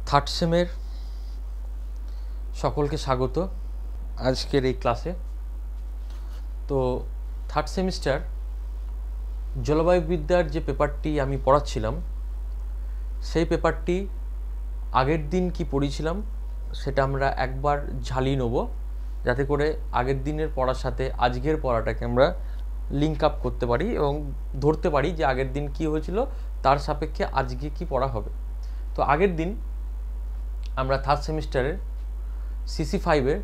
Third সেমের সকলকে স্বাগত আজকের এই ক্লাসে। তো থার্ড সেমিস্টার জলবায়ুবিদ্যার যে পেপারটি আমি পড়াচ্ছিলাম সেই পেপারটি আগের দিন কি পড়িয়েছিলাম সেটা আমরা একবার ঝালিয়ে নেব, যাতে করে আগের দিনের পড়ার সাথে আজকের পড়াটাকে আমরা লিঙ্ক আপ করতে পারি এবং ধরতে পারি যে আগের দিন কি হয়েছিল তার সাপেক্ষে আজকে কি পড়া হবে। তো আগের দিন আমরা থার্ড সেমিস্টারের CC5-এর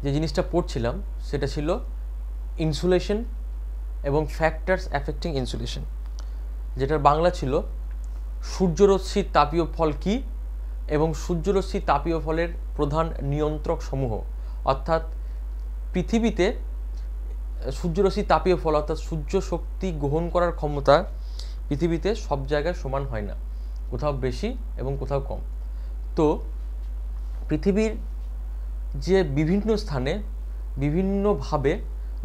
যে জিনিসটা পড়ছিলাম সেটা ছিল ইনসুলেশন এবং ফ্যাক্টরস অ্যাফেক্টিং ইনসুলেশন, যেটার বাংলা ছিল সূর্যরশ্মির তাপীয় ফল কী এবং সূর্যরশ্মির তাপীয় ফলের প্রধান নিয়ন্ত্রক সমূহ। অর্থাৎ পৃথিবীতে সূর্যরশ্মির তাপীয় ফল অর্থাৎ সূর্য শক্তি গ্রহণ করার ক্ষমতা পৃথিবীতে সব জায়গায় সমান হয় না, কোথাও বেশি এবং কোথাও কম। তো পৃথিবীর যে বিভিন্ন স্থানে বিভিন্নভাবে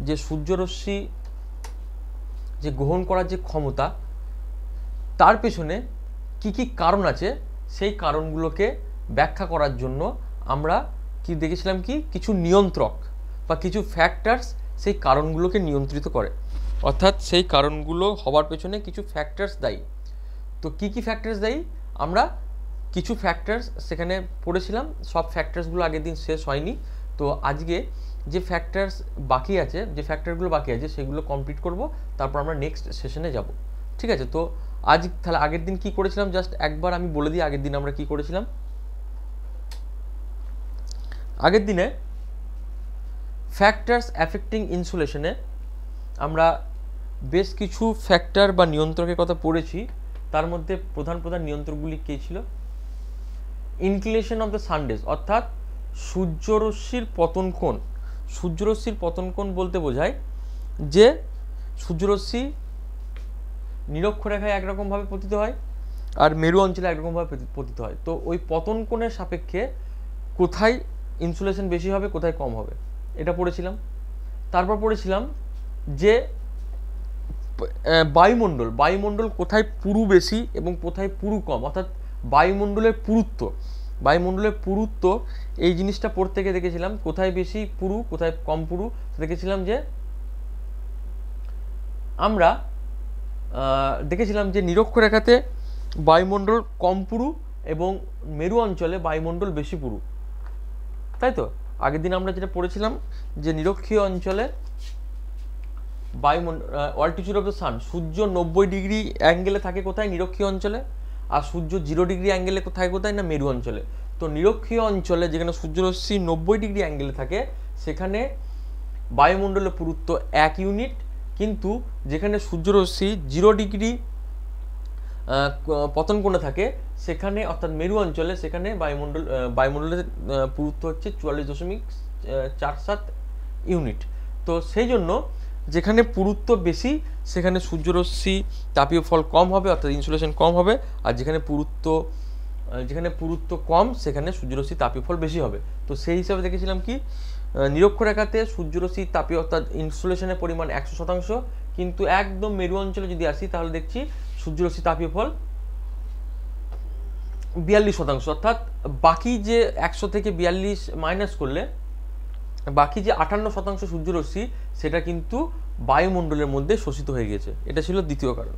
যে সূর্যরশ্মি যে গ্রহণ করার যে ক্ষমতা, তার পেছনে কি কি কারণ আছে সেই কারণগুলোকে ব্যাখ্যা করার জন্য আমরা কি দেখেছিলাম কি কিছু নিয়ন্ত্রক বা কিছু ফ্যাক্টরস সেই কারণগুলোকে নিয়ন্ত্রিত করে, অর্থাৎ সেই কারণগুলো হওয়ার পেছনে কিছু ফ্যাক্টরস দায়ী। তো কি কি ফ্যাক্টরস দায়ী আমরা কিছু ফ্যাক্টরস সেখানে পড়েছিলাম, সব ফ্যাক্টরসগুলো আগের দিন শেষ হয়নি। তো আজকে যে ফ্যাক্টরস বাকি আছে, যে ফ্যাক্টরগুলো বাকি আছে সেগুলো কমপ্লিট করব, তারপর আমরা নেক্সট সেশনে যাব। ঠিক আছে? তো আজ তাহলে আগের দিন কি করেছিলাম জাস্ট একবার আমি বলে দিই আগের দিন আমরা কি করেছিলাম। আগের দিনে ফ্যাক্টরস অ্যাফেক্টিং ইনসুলেশনে আমরা বেশ কিছু ফ্যাক্টর বা নিয়ন্ত্রকের কথা পড়েছি। তার মধ্যে প্রধান প্রধান নিয়ন্ত্রকগুলি কী ছিল? ইনক্লিনেশন অফ দ্য সানডেজ অর্থাৎ সূর্যরশ্মির পতন কোণ। সূর্যরশ্মির পতন কোণ বলতে বোঝায় যে সূর্যরশ্মি নিরক্ষরেখায় একরকমভাবে পতিত হয় আর মেরু অঞ্চলে একরকমভাবে পতিত হয়। তো ওই পতন কোণের সাপেক্ষে কোথায় ইনসুলেশন বেশি হবে কোথায় কম হবে এটা পড়েছিলাম। তারপর পড়েছিলাম যে বায়ুমণ্ডল কোথায় পুরু বেশি এবং কোথায় পুরু কম, অর্থাৎ বায়ুমণ্ডলের পুরুত্ব এই জিনিসটা পড়তে গিয়ে দেখেছিলাম কোথায় বেশি পুরু কোথায় কম পুরু। দেখেছিলাম যে আমরা দেখেছিলাম যে নিরক্ষরেখাতে বায়ুমণ্ডল কম পুরু এবং মেরু অঞ্চলে বায়ুমণ্ডল বেশি পুরু, তাই তো? আগের দিন আমরা যেটা পড়েছিলাম যে নিরক্ষীয় অঞ্চলে altitude of the sun, Surya 90 degree অ্যাঙ্গেলে থাকে কোথায়? নিরক্ষীয় অঞ্চলে। আর সূর্য 0 ডিগ্রি অ্যাঙ্গেলে থাকে কোথায়? না মেরু অঞ্চলে। তো নিরক্ষীয় অঞ্চলে যেখানে সূর্যরশ্মি 90 ডিগ্রি অ্যাঙ্গেলে থাকে সেখানে বায়ুমণ্ডলের পুরুত্ব 1 ইউনিট, কিন্তু যেখানে সূর্যরশ্মি 0 ডিগ্রি পতন কোণে থাকে সেখানে অর্থাৎ মেরু অঞ্চলে সেখানে বায়ুমণ্ডলের পুরুত্ব হচ্ছে 44.47 ইউনিট। তো সেই জন্য যেখানে পুরুত্ব বেশি সেখানে সূর্যরশ্মি তাপীয় ফল কম হবে অর্থাৎ ইনসুলেশন কম হবে, আর যেখানে পুরুত্ব কম সেখানে সূর্যরশ্মি তাপীয় ফল বেশি হবে। তো সেই হিসাবে দেখেছিলাম কি নিরক্ষরেখাতে সূর্যরশ্মি তাপীয় অর্থাৎ ইনসুলেশনের পরিমাণ 100%, কিন্তু একদম মেরু অঞ্চলে যদি আসি তাহলে দেখছি সূর্যরশ্মি তাপীয় ফল 42%, অর্থাৎ বাকি যে 100 থেকে 42 মাইনাস করলে বাকি যে 58% সূর্যরশ্মি সেটা কিন্তু বায়ুমণ্ডলের মধ্যে শোষিত হয়ে গেছে। এটা ছিল দ্বিতীয় কারণ।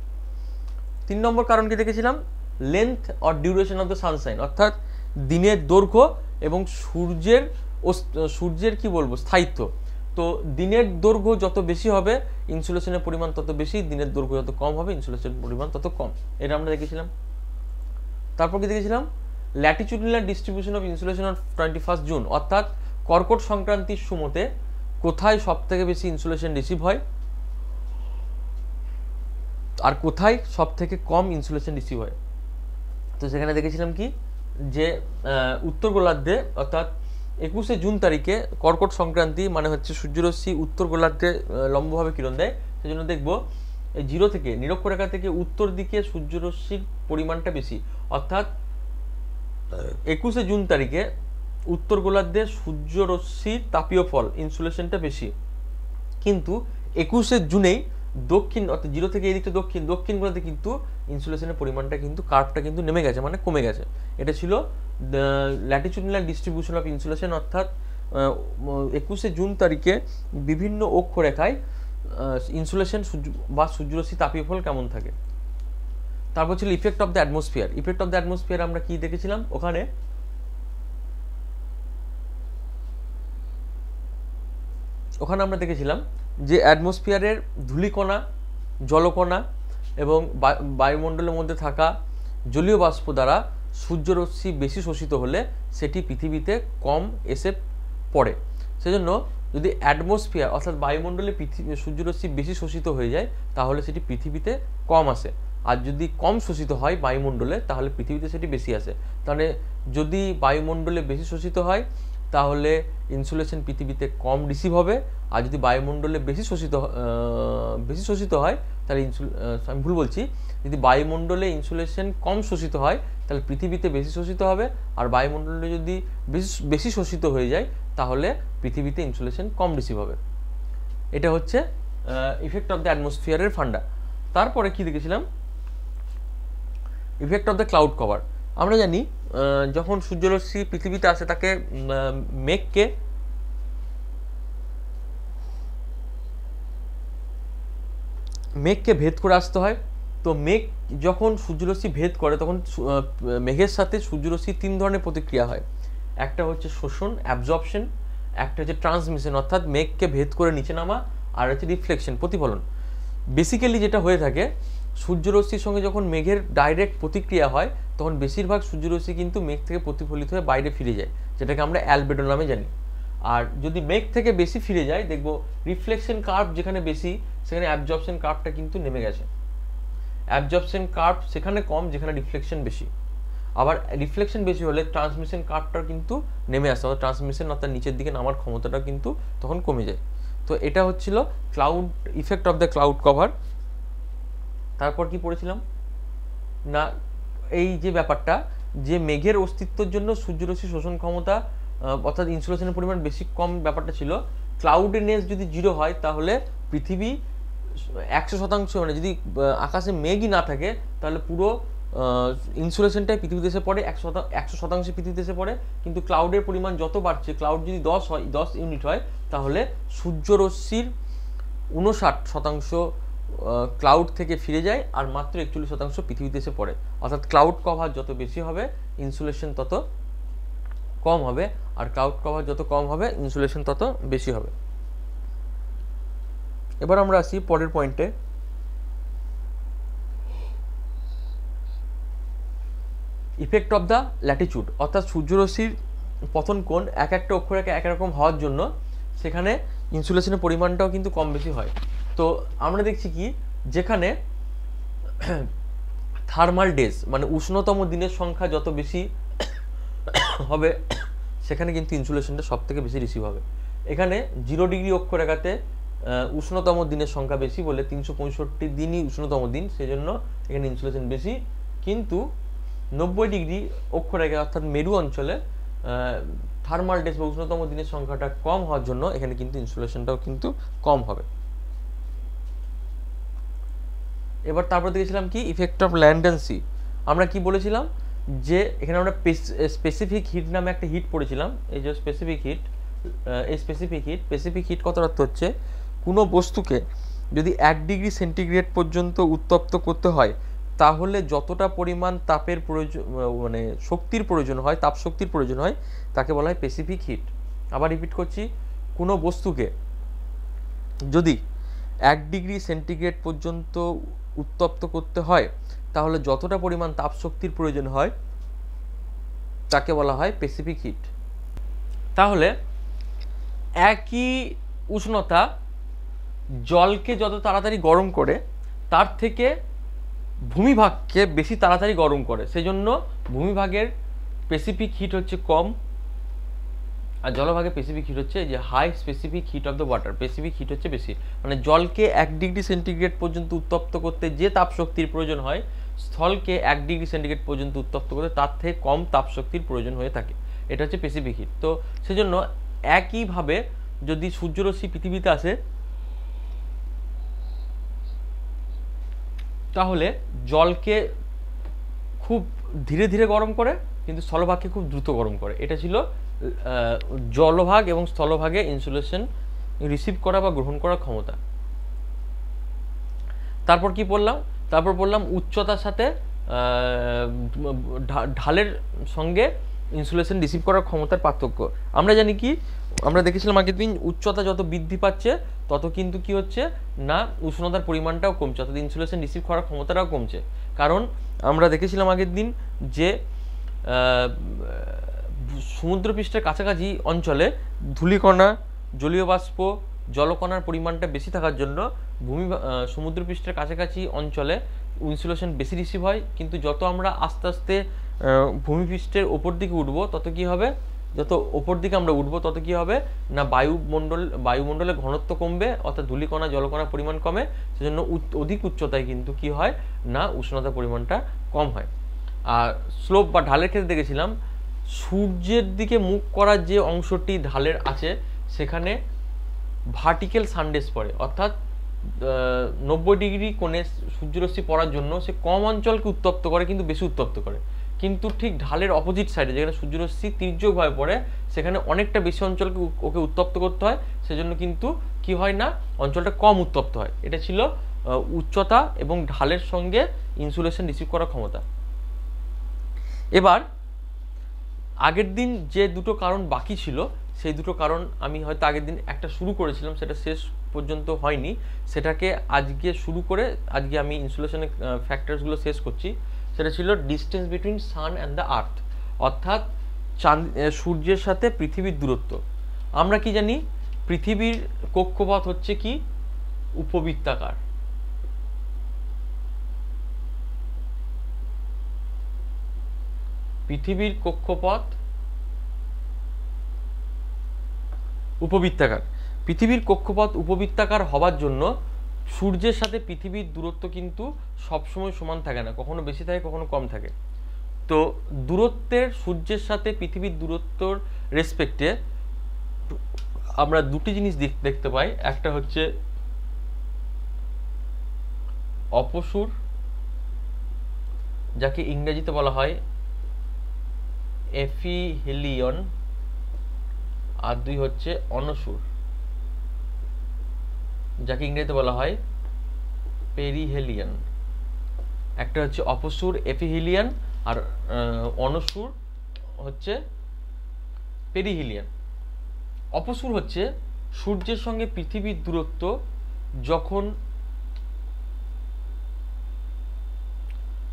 3 নম্বর কারণকে দেখেছিলাম length or duration of the Sunshine, অর্থাৎ দিনের দৈর্ঘ্য এবং সূর্যের কি বলবো স্থায়িত্ব। তো দিনের দৈর্ঘ্য যত বেশি হবে ইনসুলেশনের পরিমাণ তত বেশি, দিনের দৈর্ঘ্য যত কম হবে ইনসুলেশনের পরিমাণ তত কম। এটা আমরা দেখেছিলাম। তারপর কি দেখেছিলাম? ল্যাটিটিউডিনাল distribution of insulation on 21 June, অর্থাৎ কর্কট সংক্রান্তির সময়তে কোথায় সব থেকে বেশি ইনসুলেশন রিসিভ হয় আর কোথায় সব থেকে কম ইনসুলেশন রিসিভ হয়। তো সেখানে দেখেছিলাম কি যে উত্তর গোলার্ধে অর্থাৎ 21শে জুন তারিখে কর্কট সংক্রান্তি মানে হচ্ছে সূর্যরশ্মি উত্তর গোলার্ধে লম্বভাবে কিরণ দেয়। সেই জন্য দেখবো 0 থেকে নিরক্ষরেখা থেকে উত্তর দিকে সূর্যরশ্মির পরিমাণটা বেশি, অর্থাৎ 21শে জুন তারিখে উত্তর গোলার্ধে সূর্যরশ্মির তাপীয় ফল ইনসুলেশনটা বেশি, কিন্তু 21শে জুনেই দক্ষিণ অর্থাৎ 0 থেকে এদিকটা দক্ষিণ গোলার্ধে কিন্তু ইনসুলেশনের পরিমাণটা কিন্তু কার্ভটা কিন্তু নেমে গেছে, মানে কমে গেছে। এটা ছিল ল্যাটিটিউডিনাল ডিস্ট্রিবিউশন অফ ইনসুলেশন, অর্থাৎ 21শে জুন তারিখে বিভিন্ন অক্ষরেখায় ইনসুলেশন বা সূর্যরশ্মি তাপীয় ফল কেমন থাকে। তারপর ছিল effect of the atmosphere. Effect of the atmosphere আমরা কি দেখেছিলাম, ওখানে আমরা দেখেছিলাম যে অ্যাটমসফিয়ারের ধূলিকণা, জলকণা এবং বায়ুমণ্ডলের মধ্যে থাকা জলীয় বাষ্প দ্বারা সূর্যরশ্মি বেশি শোষিত হলে সেটি পৃথিবীতে কম এসে পড়ে। সেজন্য যদি অ্যাটমসফিয়ার অর্থাৎ বায়ুমণ্ডলে সূর্যরশ্মি বেশি শোষিত হয়ে যায় তাহলে সেটি পৃথিবীতে কম আসে, আর যদি কম শোষিত হয় বায়ুমণ্ডলে তাহলে পৃথিবীতে সেটি বেশি আসে। তাহলে যদি বায়ুমণ্ডলে বেশি শোষিত হয় তাহলে ইনসুলেশন পৃথিবীতে কম রিসিভ হবে, আর যদি বায়ুমণ্ডলে বেশি শোষিত হয় তাহলে আমি ভুল বলছি, যদি বায়ুমণ্ডলে ইনসুলেশন কম শোষিত হয় তাহলে পৃথিবীতে বেশি শোষিত হবে, আর বায়ুমণ্ডলে যদি বেশি শোষিত হয়ে যায় তাহলে পৃথিবীতে ইনসুলেশন কম রিসিভ হবে। এটা হচ্ছে ইফেক্ট অফ দ্য অ্যাটমসফিয়ারের ফান্ডা। তারপরে কি দেখেছিলাম, effect of the cloud cover. আমরা জানি যখন সূর্যরশ্মি পৃথিবীতে আসে তাকে মেঘকে ভেদ করে আসতে হয়। তো মেঘ যখন সূর্যরশ্মি ভেদ করে তখন মেঘের সাথে সূর্যরশ্মির 3 ধরনের প্রতিক্রিয়া হয়। একটা হচ্ছে শোষণ, অ্যাবজর্পশন, একটা হচ্ছে ট্রান্সমিশন অর্থাৎ মেঘকে ভেদ করে নিচে নামা, আর হচ্ছে রিফ্লেকশন, প্রতিফলন। বেসিক্যালি যেটা হয়ে থাকে, সূর্যরশ্মির সঙ্গে যখন মেঘের ডাইরেক্ট প্রতিক্রিয়া হয় তখন বেশিরভাগ সূর্যরশ্মি কিন্তু মেঘ থেকে প্রতিফলিত হয়ে বাইরে ফিরে যায়, যেটাকে আমরা অ্যালবেডো নামে জানি। আর যদি মেঘ থেকে বেশি ফিরে যায় দেখবো রিফ্লেকশন কার্ভ যেখানে বেশি সেখানে অ্যাবজর্পশন কার্ভটা কিন্তু নেমে গেছে। অ্যাবজর্পশন কার্ভ সেখানে কম যেখানে রিফ্লেকশন বেশি, আবার রিফ্লেকশন বেশি হলে ট্রান্সমিশন কার্ভটা কিন্তু নেমে আসে, অর্থাৎ ট্রান্সমিশন অর্থাৎ নিচের দিকে নামার ক্ষমতাটা কিন্তু তখন কমে যায়। তো এটা হচ্ছিল effect of the cloud cover. তারপর কি পড়েছিলাম না, এই যে ব্যাপারটা যে মেঘের অস্তিত্বের জন্য সূর্যরশ্মি শোষণ ক্ষমতা অর্থাৎ ইনসুলেশনের পরিমাণ বেশি কম ব্যাপারটা ছিল। ক্লাউডিনেস যদি 0 হয় তাহলে পৃথিবী 100%, মানে যদি আকাশে মেঘই না থাকে তাহলে পুরো ইনসুলেশনটাই পৃথিবীতে এসে পড়ে, 100% পৃথিবীতে এসে পড়ে। কিন্তু ক্লাউডের পরিমাণ যত বাড়ছে, ক্লাউড যদি 10 ইউনিট হয় তাহলে সূর্যরশ্মির 59% ক্লাউড থেকে ফিরে যায় আর মাত্র 41% পৃথিবীতে এসে পড়ে। অর্থাৎ ক্লাউড কভার যত বেশি হবে ইনসুলেশন তত কম হবে, আর ক্লাউড কভার যত কম হবে ইনসুলেশন তত বেশি হবে। এবার আমরা আসি পরের পয়েন্টে। ইফেক্ট অফ দ্য ল্যাটিটিউড, অর্থাৎ সূর্যরশ্মির পতন কোণ এক একটা অক্ষরেখা একরকম হওয়ার জন্য সেখানে ইনসুলেশনের পরিমাণটাও কিন্তু কম বেশি হয়। তো আমরা দেখছি কি, যেখানে থার্মাল ডেজ মানে উষ্ণতম দিনের সংখ্যা যত বেশি হবে সেখানে কিন্তু ইনসুলেশনটা সব থেকে বেশি রিসিভ হবে। এখানে 0 ডিগ্রি অক্ষরেখাতে উষ্ণতম দিনের সংখ্যা বেশি বলে 365 দিনই উষ্ণতম দিন, সেজন্য এখানে ইনসুলেশন বেশি। কিন্তু 90 ডিগ্রি অক্ষরেখা অর্থাৎ মেরু অঞ্চলে থার্মাল ডেজ বা উষ্ণতম দিনের সংখ্যাটা কম হওয়ার জন্য এখানে কিন্তু ইনসুলেশনটাও কিন্তু কম হবে। এবার তারপর দেখেছিলাম কি, effect of land and sea. আমরা কি বলেছিলাম যে এখানে আমরা স্পেসিফিক হিট নামে একটা হিট পড়েছিলাম। এই যে স্পেসিফিক হিট কত অর্থ হচ্ছে, কোনো বস্তুকে যদি 1 ডিগ্রি সেন্টিগ্রেড পর্যন্ত উত্তপ্ত করতে হয় তাহলে যতটা পরিমাণ তাপের প্রয়োজন, মানে শক্তির প্রয়োজন হয়, তাপ শক্তির প্রয়োজন হয়, তাকে বলা হয় স্পেসিফিক হিট। আবার রিপিট করছি, কোনো বস্তুকে যদি 1 ডিগ্রি সেন্টিগ্রেড পর্যন্ত উত্তপ্ত করতে হয় তাহলে যতটা পরিমাণ তাপ শক্তির প্রয়োজন হয় তাকে বলা হয় স্পেসিফিক হিট। তাহলে একই উষ্ণতা জলকে যত তাড়াতাড়ি গরম করে তার থেকে ভূমিভাগকে বেশি তাড়াতাড়ি গরম করে, সেজন্য ভূমিভাগের স্পেসিফিক হিট হচ্ছে কম আর জলভাগের স্পেসিফিক হিট হচ্ছে যে high specific heat of the water. Specific heat হচ্ছে বেশি, মানে জলকে 1 ডিগ্রি সেন্টিগ্রেড পর্যন্ত উত্তপ্ত করতে যে তাপ শক্তির প্রয়োজন হয় স্থলকে 1 ডিগ্রি সেন্টিগ্রেড পর্যন্ত উত্তপ্ত করতে তার থেকে কম তাপ শক্তির প্রয়োজন হয়ে থাকে। এটা হচ্ছে স্পেসিফিক হিট। তো সেজন্য একইভাবে যদি সূর্যরশ্মি পৃথিবীতে আসে তাহলে জলকে খুব ধীরে ধীরে গরম করে, কিন্তু স্থলভাগকে খুব দ্রুত গরম করে। এটা ছিল জলভাগ এবং স্থলভাগে ইনসুলেশন রিসিভ করা বা গ্রহণ করার ক্ষমতা। তারপর কি পড়লাম? তারপর বললাম উচ্চতার সাথে ঢালের সঙ্গে ইনসুলেশন রিসিভ করার ক্ষমতার পার্থক্য। আমরা জানি কি, আমরা দেখেছিলাম আগের দিন, উচ্চতা যত বৃদ্ধি পাচ্ছে তত কিন্তু কি হচ্ছে না উষ্ণতার পরিমাণটাও কমছে, অর্থাৎ ইনসুলেশন রিসিভ করার ক্ষমতাটাও কমছে। কারণ আমরা দেখেছিলাম আগের দিন যে সমুদ্রপৃষ্ঠের কাছাকাছি অঞ্চলে ধূলিকণা, জলীয় বাষ্প, জলকণার পরিমাণটা বেশি থাকার জন্য সমুদ্রপৃষ্ঠের কাছাকাছি অঞ্চলে ইনসুলেশন বেশি রিসিভ হয়। কিন্তু যত আমরা আস্তে আস্তে ভূমিপৃষ্ঠের ওপর দিকে উঠবো তত কি হবে, যত ওপর দিকে আমরা উঠবো তত কি হবে না বায়ুমণ্ডলের ঘনত্ব কমবে, অর্থাৎ ধূলিকণা জলকণার পরিমাণ কমে। সেজন্য অধিক উচ্চতায় কিন্তু কি হয় না উষ্ণতার পরিমাণটা কম হয়। আর স্লোপ বা ঢালের ক্ষেত্রে দেখেছিলাম সূর্যের দিকে মুখ করার যে অংশটি ঢালের আছে সেখানে ভার্টিক্যাল সানরেজ পড়ে, অর্থাৎ 90 ডিগ্রি কোণে সূর্যরশ্মি পড়ার জন্য সে কম অঞ্চলকে উত্তপ্ত করে কিন্তু বেশি উত্তপ্ত করে। কিন্তু ঠিক ঢালের অপোজিট সাইডে যেখানে সূর্যরশ্মি তির্যকভাবে পড়ে সেখানে অনেকটা বেশি অঞ্চলকে ওকে উত্তপ্ত করতে হয়, সেজন্য কিন্তু কি হয় না অঞ্চলটা কম উত্তপ্ত হয়। এটা ছিল উচ্চতা এবং ঢালের সঙ্গে ইনসুলেশন রিসিভ করার ক্ষমতা। এবার আগের দিন যে দুটো কারণ বাকি ছিল সেই দুটো কারণ আমি হয়তো আগের দিন একটা শুরু করেছিলাম, সেটা শেষ পর্যন্ত হয়নি, সেটাকে আজকে শুরু করে আজকে আমি ইনসুলেশনের ফ্যাক্টরসগুলো শেষ করছি। সেটা ছিল distance between sun and the earth, অর্থাৎ সূর্যের সাথে পৃথিবীর দূরত্ব। আমরা কি জানি পৃথিবীর কক্ষপথ হচ্ছে কি উপবৃত্তাকার। পৃথিবীর কক্ষপথ উপবৃত্তাকার। পৃথিবীর কক্ষপথ উপবৃত্তাকার হবার জন্য সূর্যের সাথে পৃথিবীর দূরত্ব কিন্তু সবসময় সমান থাকে না, কখনো বেশি থাকে কখনো কম থাকে। তো দূরত্বের সূর্যের সাথে পৃথিবীর দূরত্বর রেসপেক্টে আমরা দুটি জিনিস দেখতে পাই। একটা হচ্ছে অপসূর, যাকে ইংরেজিতে বলা হয় এফিহেলিয়ন, আর দুই হচ্ছে অনসূর, যাকে ইংরেজিতে বলা হয় পেরিহেলিয়ান। একটা হচ্ছে অপসূর এফিহেলিয়ান আর অনসূর হচ্ছে পেরিহেলিয়ান। অপসূর হচ্ছে সূর্যের সঙ্গে পৃথিবীর দূরত্ব যখন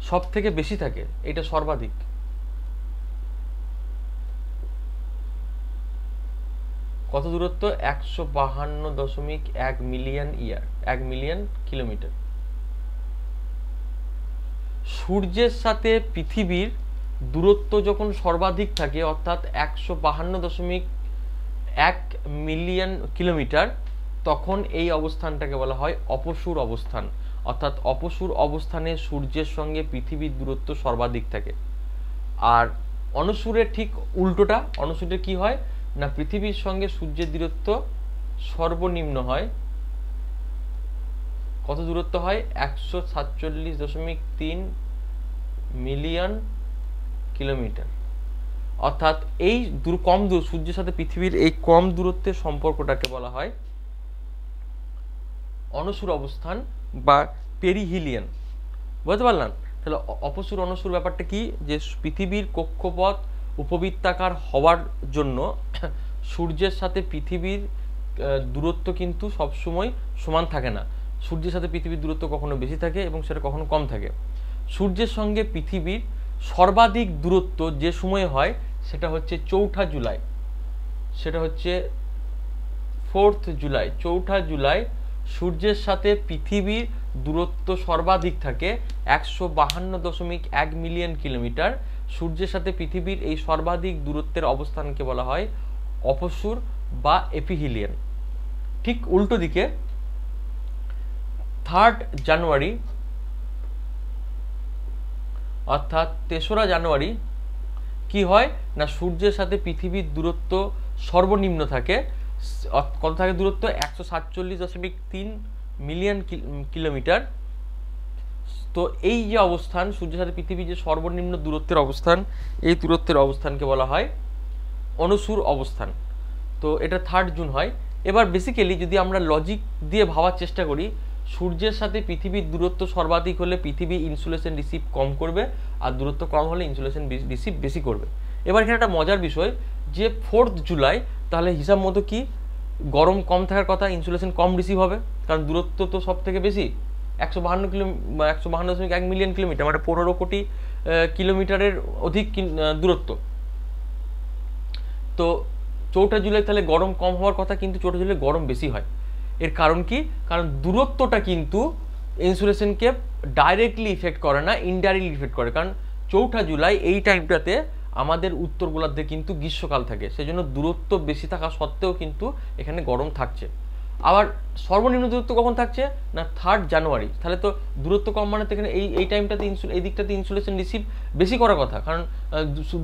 সব থেকে বেশি থাকে, এটা সর্বাধিক। কত দূরত্ব? 152.1 মিলিয়ন ইয়ার, 1 মিলিয়ন কিলোমিটার। সূর্যের সাথে পৃথিবীর দূরত্ব যখন সর্বাধিক থাকে, অর্থাৎ 152.1 মিলিয়ন কিলোমিটার, তখন এই অবস্থানটাকে বলা হয় অপসূর অবস্থান। অর্থাৎ অপসূর অবস্থানে সূর্যের সঙ্গে পৃথিবীর দূরত্ব সর্বাধিক থাকে। আর অনসূরের ঠিক উল্টোটা, অনসূরে কি হয় না পৃথিবীর সঙ্গে সূর্যের দূরত্ব সর্বনিম্ন হয়। কত দূরত্ব হয়? 147.3 মিলিয়ন কিলোমিটার। অর্থাৎ এই সূর্যের সাথে পৃথিবীর এই কম দূরত্বের সম্পর্কটাকে বলা হয় অনসূর অবস্থান বা পেরিহিলিয়ান। বুঝতে পারলাম? তাহলে অপসূর অনসূর ব্যাপারটা কি, যে পৃথিবীর কক্ষপথ উপবৃত্তাকার হওয়ার জন্য সূর্যের সাথে পৃথিবীর দূরত্ব কিন্তু সবসময় সমান থাকে না। সূর্যের সাথে পৃথিবীর দূরত্ব কখনো বেশি থাকে এবং সেটা কখনো কম থাকে। সূর্যের সঙ্গে পৃথিবীর সর্বাধিক দূরত্ব যে সময়ে হয় সেটা হচ্ছে 4 জুলাই, সেটা হচ্ছে 4 জুলাই। 4 জুলাই সূর্যের সাথে পৃথিবীর দূরত্ব সর্বাধিক থাকে 152.1 মিলিয়ন কিলোমিটার। সূর্যের সাথে পৃথিবীর এই সর্বাধিক দূরত্বের অবস্থানকে বলা হয় অপসূর বা এপিহিলিয়ান। ঠিক উল্টো দিকে 3 জানুয়ারি অর্থাৎ 3রা জানুয়ারি কি হয় না সূর্যের সাথে পৃথিবীর দূরত্ব সর্বনিম্ন থাকে। কত থাকে দূরত্ব? 147.3 মিলিয়ন কিলোমিটার। তো এই যে অবস্থান, সূর্যের সাথে পৃথিবীর যে সর্বনিম্ন দূরত্বের অবস্থান, এই দূরত্বের অবস্থানকে বলা হয় অনুসুর অবস্থান। তো এটা 3 জুন হয়। এবার বেসিক্যালি যদি আমরা লজিক দিয়ে ভাবার চেষ্টা করি, সূর্যের সাথে পৃথিবীর দূরত্ব সর্বাধিক হলে পৃথিবী ইনসুলেশন রিসিভ কম করবে, আর দূরত্ব কম হলে ইনসুলেশন রিসিভ বেশি করবে। এবার এখানে একটা মজার বিষয় যে 4 জুলাই তাহলে হিসাব মতো কি গরম কম থাকার কথা, ইনসুলেশন কম রিসিভ হবে, কারণ দূরত্ব তো সব থেকে বেশি, 152.1 মিলিয়ন কিলোমিটার, মানে 15 কোটি কিলোমিটারের অধিক দূরত্ব। তো 4 জুলাই তাহলে গরম কম হওয়ার কথা, কিন্তু 4 জুলাই গরম বেশি হয়। এর কারণ কি? কারণ দূরত্বটা কিন্তু ইনসুলেশনকে ডাইরেক্টলি ইফেক্ট করে না, ইনডাইরেক্টলি ইফেক্ট করে। কারণ 4 জুলাই এই টাইমটাতে আমাদের উত্তর গোলার্ধে কিন্তু গ্রীষ্মকাল থাকে, সেজন্য দূরত্ব বেশি থাকা সত্ত্বেও কিন্তু এখানে গরম থাকছে। আবার সর্বনিম্ন দূরত্ব কখন থাকছে না 3 জানুয়ারি। তাহলে তো দূরত্ব কম মানে তো এখানে এই টাইমটাতে এই দিকটাতে ইনসুলেশন রিসিভ বেশি করার কথা, কারণ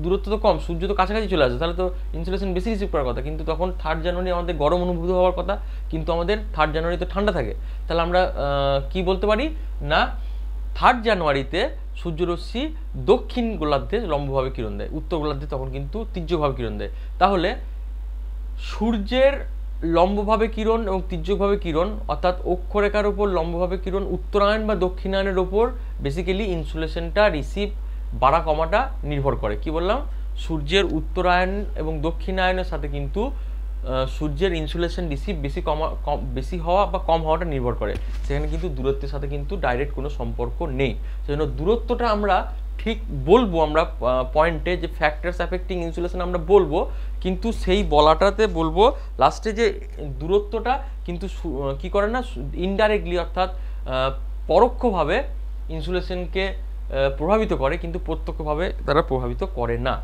দূরত্ব তো কম, সূর্য তো কাছাকাছি চলে আসে, তাহলে তো ইনসুলেশন বেশি রিসিভ করার কথা। কিন্তু তখন 3 জানুয়ারি আমাদের গরম অনুভূত হওয়ার কথা, কিন্তু আমাদের 3 জানুয়ারি তো ঠান্ডা থাকে। তাহলে আমরা কি বলতে পারি না 3 জানুয়ারিতে সূর্যরশ্মি দক্ষিণ গোলার্ধে লম্বভাবে কিরণ দেয়, উত্তর গোলার্ধে তখন কিন্তু তির্যকভাবে কিরণ দেয়। তাহলে সূর্যের লম্বভাবে কিরণ এবং তির্যকভাবে কিরণ, অর্থাৎ অক্ষরেখার উপর লম্বভাবে কিরণ উত্তরায়ণ বা দক্ষিণায়নের ওপর বেসিক্যালি ইনসুলেশনটা রিসিভ বাড়া কমাটা নির্ভর করে। কি বললাম? সূর্যের উত্তরায়ণ এবং দক্ষিণায়নের সাথে কিন্তু সূর্যের ইনসুলেশন রিসিভ বেশি হওয়া বা কম হওয়াটা নির্ভর করে। সেখানে কিন্তু দূরত্বের সাথে কিন্তু ডাইরেক্ট কোনো সম্পর্ক নেই। সেজন্য দূরত্বটা আমরা ঠিক বলবো, আমরা পয়েন্টে যে ফ্যাক্টরস অ্যাফেক্টিং ইনসুলেশন আমরা বলবো, কিন্তু সেই বলাটাতে বলবো লাস্টে যে দূরত্বটা কিন্তু কি করে না ইনডাইরেক্টলি, অর্থাৎ পরোক্ষভাবে ইনসুলেশনকে প্রভাবিত করে, কিন্তু প্রত্যক্ষভাবে তারা প্রভাবিত করে না।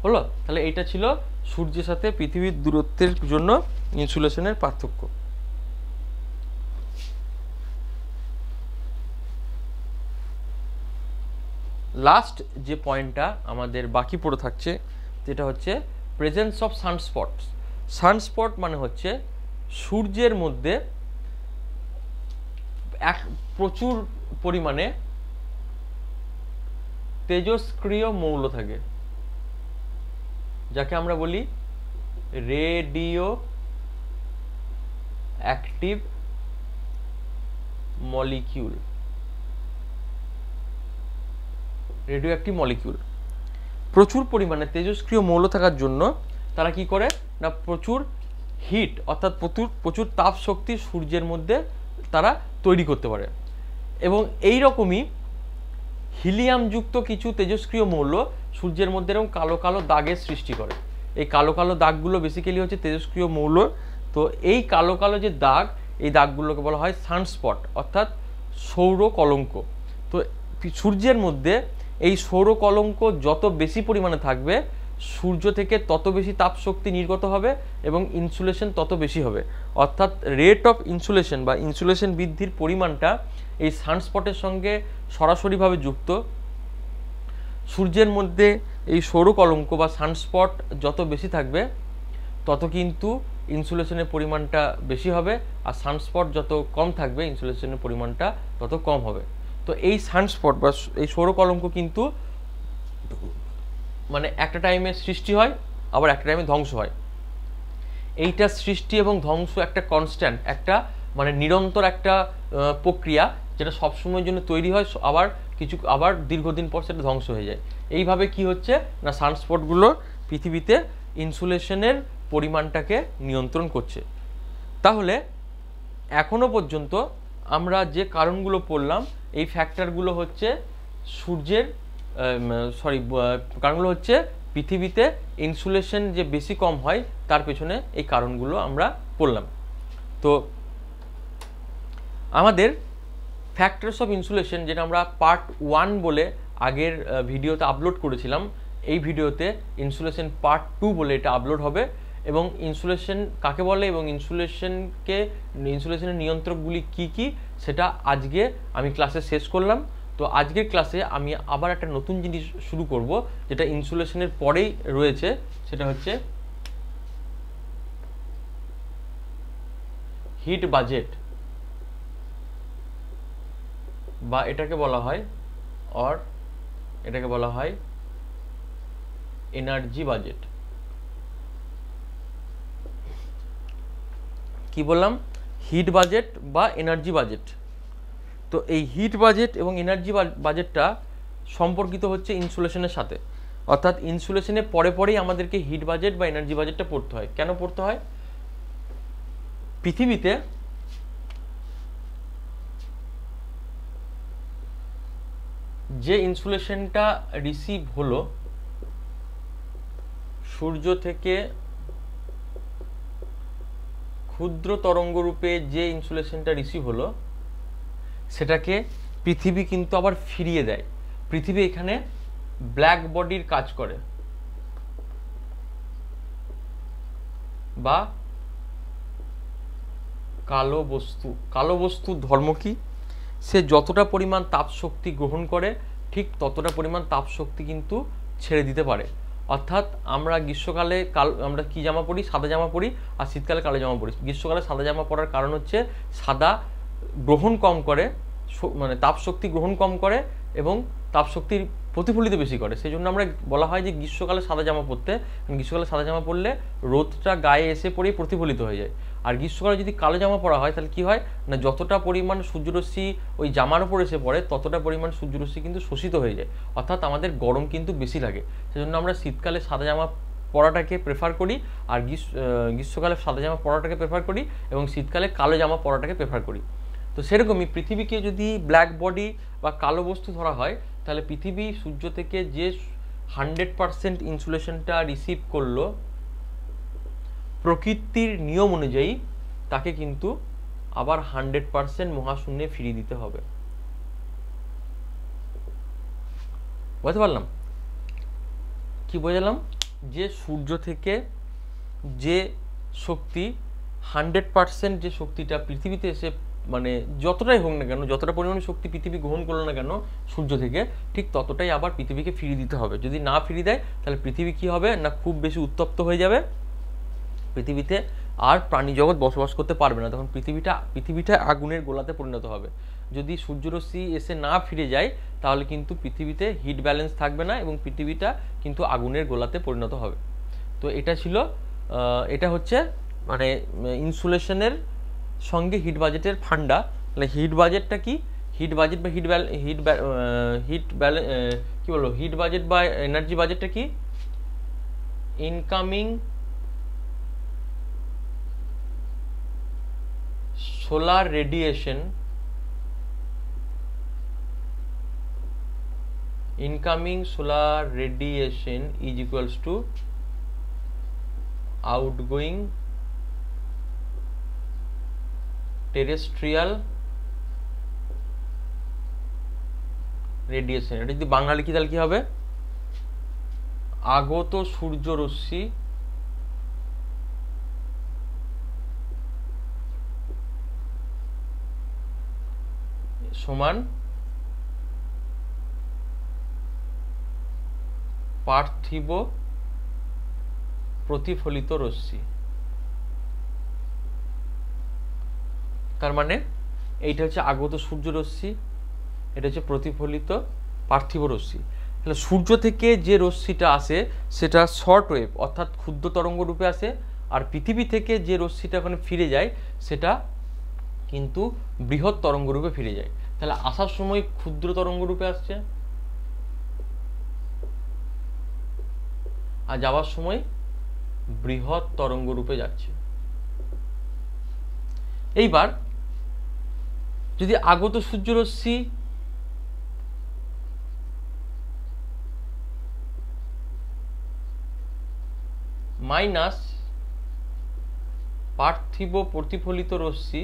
হলো? তাহলে এটা ছিল সূর্যের সাথে পৃথিবীর দূরত্বের জন্য ইনসুলেশনের পার্থক্য। লাস্ট যে পয়েন্টটা আমাদের বাকি পড়ে থাকছে যেটা হচ্ছে প্রেজেন্স অফ সানস্পট। সানস্পট মানে হচ্ছে সূর্যের মধ্যে প্রচুর পরিমাণে তেজস্ক্রিয় মৌল থাকে, যাকে আমরা বলি radio active molecule. Radio active molecule প্রচুর পরিমাণে তেজস্ক্রিয় মৌল থাকার জন্য তারা কি করে না প্রচুর হিট, অর্থাৎ প্রচুর তাপ শক্তি সূর্যের মধ্যে তারা তৈরি করতে পারে। এবং এই রকমই হিলিয়ামযুক্ত কিছু তেজস্ক্রিয় মৌল সূর্যের মধ্যে এরকম কালো কালো দাগের সৃষ্টি করে। এই কালো কালো দাগগুলো বেসিক্যালি হচ্ছে তেজস্ক্রিয় মৌল। তো এই কালো কালো যে দাগ, এই দাগগুলোকে বলা হয় সানস্পট, অর্থাৎ সৌর কলঙ্ক। তো সূর্যের মধ্যে এই সৌর কলঙ্ক যত বেশি পরিমাণে থাকবে, সূর্য থেকে তত বেশি তাপ শক্তি নির্গত হবে এবং ইনসুলেশন তত বেশি হবে। অর্থাৎ রেট অফ ইনসুলেশন বা ইনসুলেশন বৃদ্ধির পরিমাণটা এই সানস্পটের সঙ্গে সরাসরিভাবে যুক্ত। সূর্যের মধ্যে এই সৌর কলঙ্ক বা সানস্পট যত বেশি থাকবে তত কিন্তু ইনসুলেশনের পরিমাণটা বেশি হবে, আর সানস্পট যত কম থাকবে ইনসুলেশনের পরিমাণটা তত কম হবে। তো এই সানস্পট বা এই সৌর কলঙ্ক কিন্তু মানে একটা টাইমে সৃষ্টি হয়, আবার একটা টাইমে ধ্বংস হয়। এইটা সৃষ্টি এবং ধ্বংস একটা কনস্ট্যান্ট, একটা মানে নিরন্তর একটা প্রক্রিয়া, যেটা সবসময়ের জন্য তৈরি হয়, আবার দীর্ঘদিন পর সেটা ধ্বংস হয়ে যায়। এইভাবে কি হচ্ছে না সানস্পটগুলো পৃথিবীতে ইনসুলেশনের পরিমাণটাকে নিয়ন্ত্রণ করছে। তাহলে এখনো পর্যন্ত আমরা যে কারণগুলো পড়লাম, এই ফ্যাক্টরগুলো হচ্ছে কারণগুলো হচ্ছে পৃথিবীতে ইনসুলেশন যে বেশি কম হয় তার পেছনে এই কারণগুলো আমরা পড়লাম। তো আমাদের ফ্যাক্টরস অফ ইনসুলেশন, যেটা আমরা পার্ট 1 বলে আগের ভিডিওতে আপলোড করেছিলাম, এই ভিডিওতে ইনসুলেশন পার্ট 2 বলে এটা আপলোড হবে। এবং ইনসুলেশন কাকে বলে এবং ইনসুলেশনের নিয়ন্ত্রকগুলি কি কি সেটা আজকে আমি ক্লাসে শেষ করলাম। তো আজকের ক্লাসে আমি আবার একটা নতুন জিনিস শুরু করব, যেটা ইনসুলেশনের পরেই রয়েছে, সেটা হচ্ছে হিট বাজেট। বা এটাকে বলা হয় এনার্জি বাজেট। কি বললাম? হিট বাজেট বা এনার্জি বাজেট। তো এই হিট বাজেট এবং এনার্জি বাজেটটা সম্পর্কিত হচ্ছে ইনসুলেশনের সাথে, অর্থাৎ ইনসুলেশনের পরে পরেই আমাদেরকে হিট বাজেট বা এনার্জি বাজেটটা পড়তে হয়। কেন পড়তে হয়? পৃথিবীতে যে ইনসুলেশনটা রিসিভ হলো সূর্য থেকে ক্ষুদ্র তরঙ্গ রূপে, যে ইনসুলেশনটা রিসিভ হলো সেটাকে পৃথিবী কিন্তু আবার ফিরিয়ে দেয়। পৃথিবী এখানে ব্ল্যাক বডির কাজ করে, বা কালো বস্তু। কালো বস্তুর ধর্ম কি? সে যতটা পরিমাণ তাপ শক্তি গ্রহণ করে ঠিক ততটা পরিমাণ তাপ শক্তি কিন্তু ছেড়ে দিতে পারে। অর্থাৎ আমরা গ্রীষ্মকালে আমরা কি জামা পরি? সাদা জামা পরি, আর শীতকালে কালো জামা পরি। গ্রীষ্মকালে সাদা জামা পরার কারণ হচ্ছে সাদা গ্রহণ কম করে, মানে তাপ শক্তি গ্রহণ কম করে এবং তাপ শক্তির প্রতিফলিত বেশি করে। সেই জন্য আমরা বলা হয় যে গ্রীষ্মকালে সাদা জামা পরতে। গ্রীষ্মকালে সাদা জামা পরলে রোদটা গায়ে এসে পড়েই প্রতিফলিত হয়ে যায়। আর গ্রীষ্মকালে যদি কালো জামা পরা হয় তাহলে কি হয় না, যতটা পরিমাণ সূর্যরশ্মি ওই জামার উপর এসে পড়ে ততটা পরিমাণ সূর্যরশ্মি কিন্তু শোষিত হয়ে যায়, অর্থাৎ আমাদের গরম কিন্তু বেশি লাগে। সেজন্য আমরা শীতকালে সাদা জামা পরাটাকে প্রেফার করি, আর গ্রীষ্মকালে সাদা জামা পরাটাকে প্রেফার করি, এবং শীতকালে কালো জামা পরাটাকে প্রেফার করি। তো সেরকমই পৃথিবীকে যদি ব্ল্যাক বডি বা কালো বস্তু ধরা হয় তাহলে পৃথিবী সূর্য থেকে যে 100% ইনসুলেশনটা রিসিভ করলো প্রকৃতির নিয়ম অনুযায়ী তাকে কিন্তু আবার 100% মহাশূন্যে ফিরিয়ে দিতে হবে। বুঝতে পারলাম? কি বোঝালাম? যে সূর্য থেকে যে শক্তি 100% যে শক্তিটা পৃথিবীতে এসে, মানে যতটাই হোক না কেন, যতটা পরিমাণে শক্তি পৃথিবী গ্রহণ করলো না কেন সূর্য থেকে, ঠিক ততটাই আবার পৃথিবীকে ফিরিয়ে দিতে হবে। যদি না ফিরিয়ে দেয় তাহলে পৃথিবী কি হবে না, খুব বেশি উত্তপ্ত হয়ে যাবে, পৃথিবীতে আর প্রাণী জগৎ বসবাস করতে পারবে না। তখন পৃথিবীটা আগুনের গোলাতে পরিণত হবে। যদি সূর্যরশ্মি এসে না ফিরে যায় তাহলে কিন্তু পৃথিবীতে হিট ব্যালেন্স থাকবে না এবং পৃথিবীটা কিন্তু আগুনের গোলাতে পরিণত হবে। তো এটা হচ্ছে মানে ইনসুলেশনের সঙ্গে হিট বাজেটের ফান্ডা। তাহলে হিট বাজেটটা কি? হিট বাজেট বা হিট বাজেট বা এনার্জি বাজেটটা কি? Incoming solar radiation is equals to outgoing terrestrial radiation। এটা যদি বাংলা লিখি তাহলে কি হবে? আগত সূর্যরশ্মি সমান পার্থিব প্রতিফলিত রশ্মি। তার মানে এইটা হচ্ছে আগত সূর্যরশ্মি, এটা হচ্ছে প্রতিফলিত পার্থিব রশ্মি। তাহলে সূর্য থেকে যে রশ্মিটা আসে সেটা শর্ট ওয়েভ অর্থাৎ ক্ষুদ্র তরঙ্গ রূপে আসে, আর পৃথিবী থেকে যে রশ্মিটা ওখানে ফিরে যায় সেটা কিন্তু বৃহৎ তরঙ্গ রূপে ফিরে যায়। তাহলে আসার সময় ক্ষুদ্র তরঙ্গ রূপে আসছে আর যাওয়ার সময় বৃহৎ তরঙ্গ রূপে যাচ্ছে। এইবার যদি আগত সূর্যরশ্মি মাইনাস পার্থিব প্রতিফলিত রশ্মি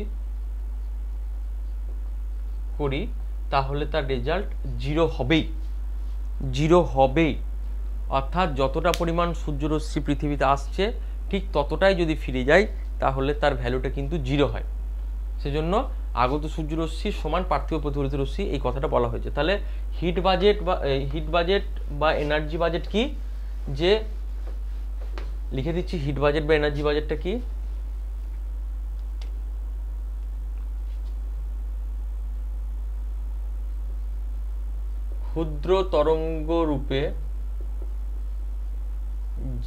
করি তাহলে তার রেজাল্ট জিরো হবেই। অর্থাৎ যতটা পরিমাণ সূর্যরশ্মি পৃথিবীতে আসছে ঠিক ততটাই যদি ফিরে যায় তাহলে তার ভ্যালুটা কিন্তু জিরো হয়। সেজন্য আগত সূর্যরশ্মি সমান পার্থিব প্রতিফলিত রশ্মি, এই কথাটা বলা হয়েছে। তাহলে হিট বাজেট বা এনার্জি বাজেট কি? যে লিখে দিচ্ছি হিট বাজেট বা এনার্জি বাজেটটা কি? ক্ষুদ্র তরঙ্গ রূপে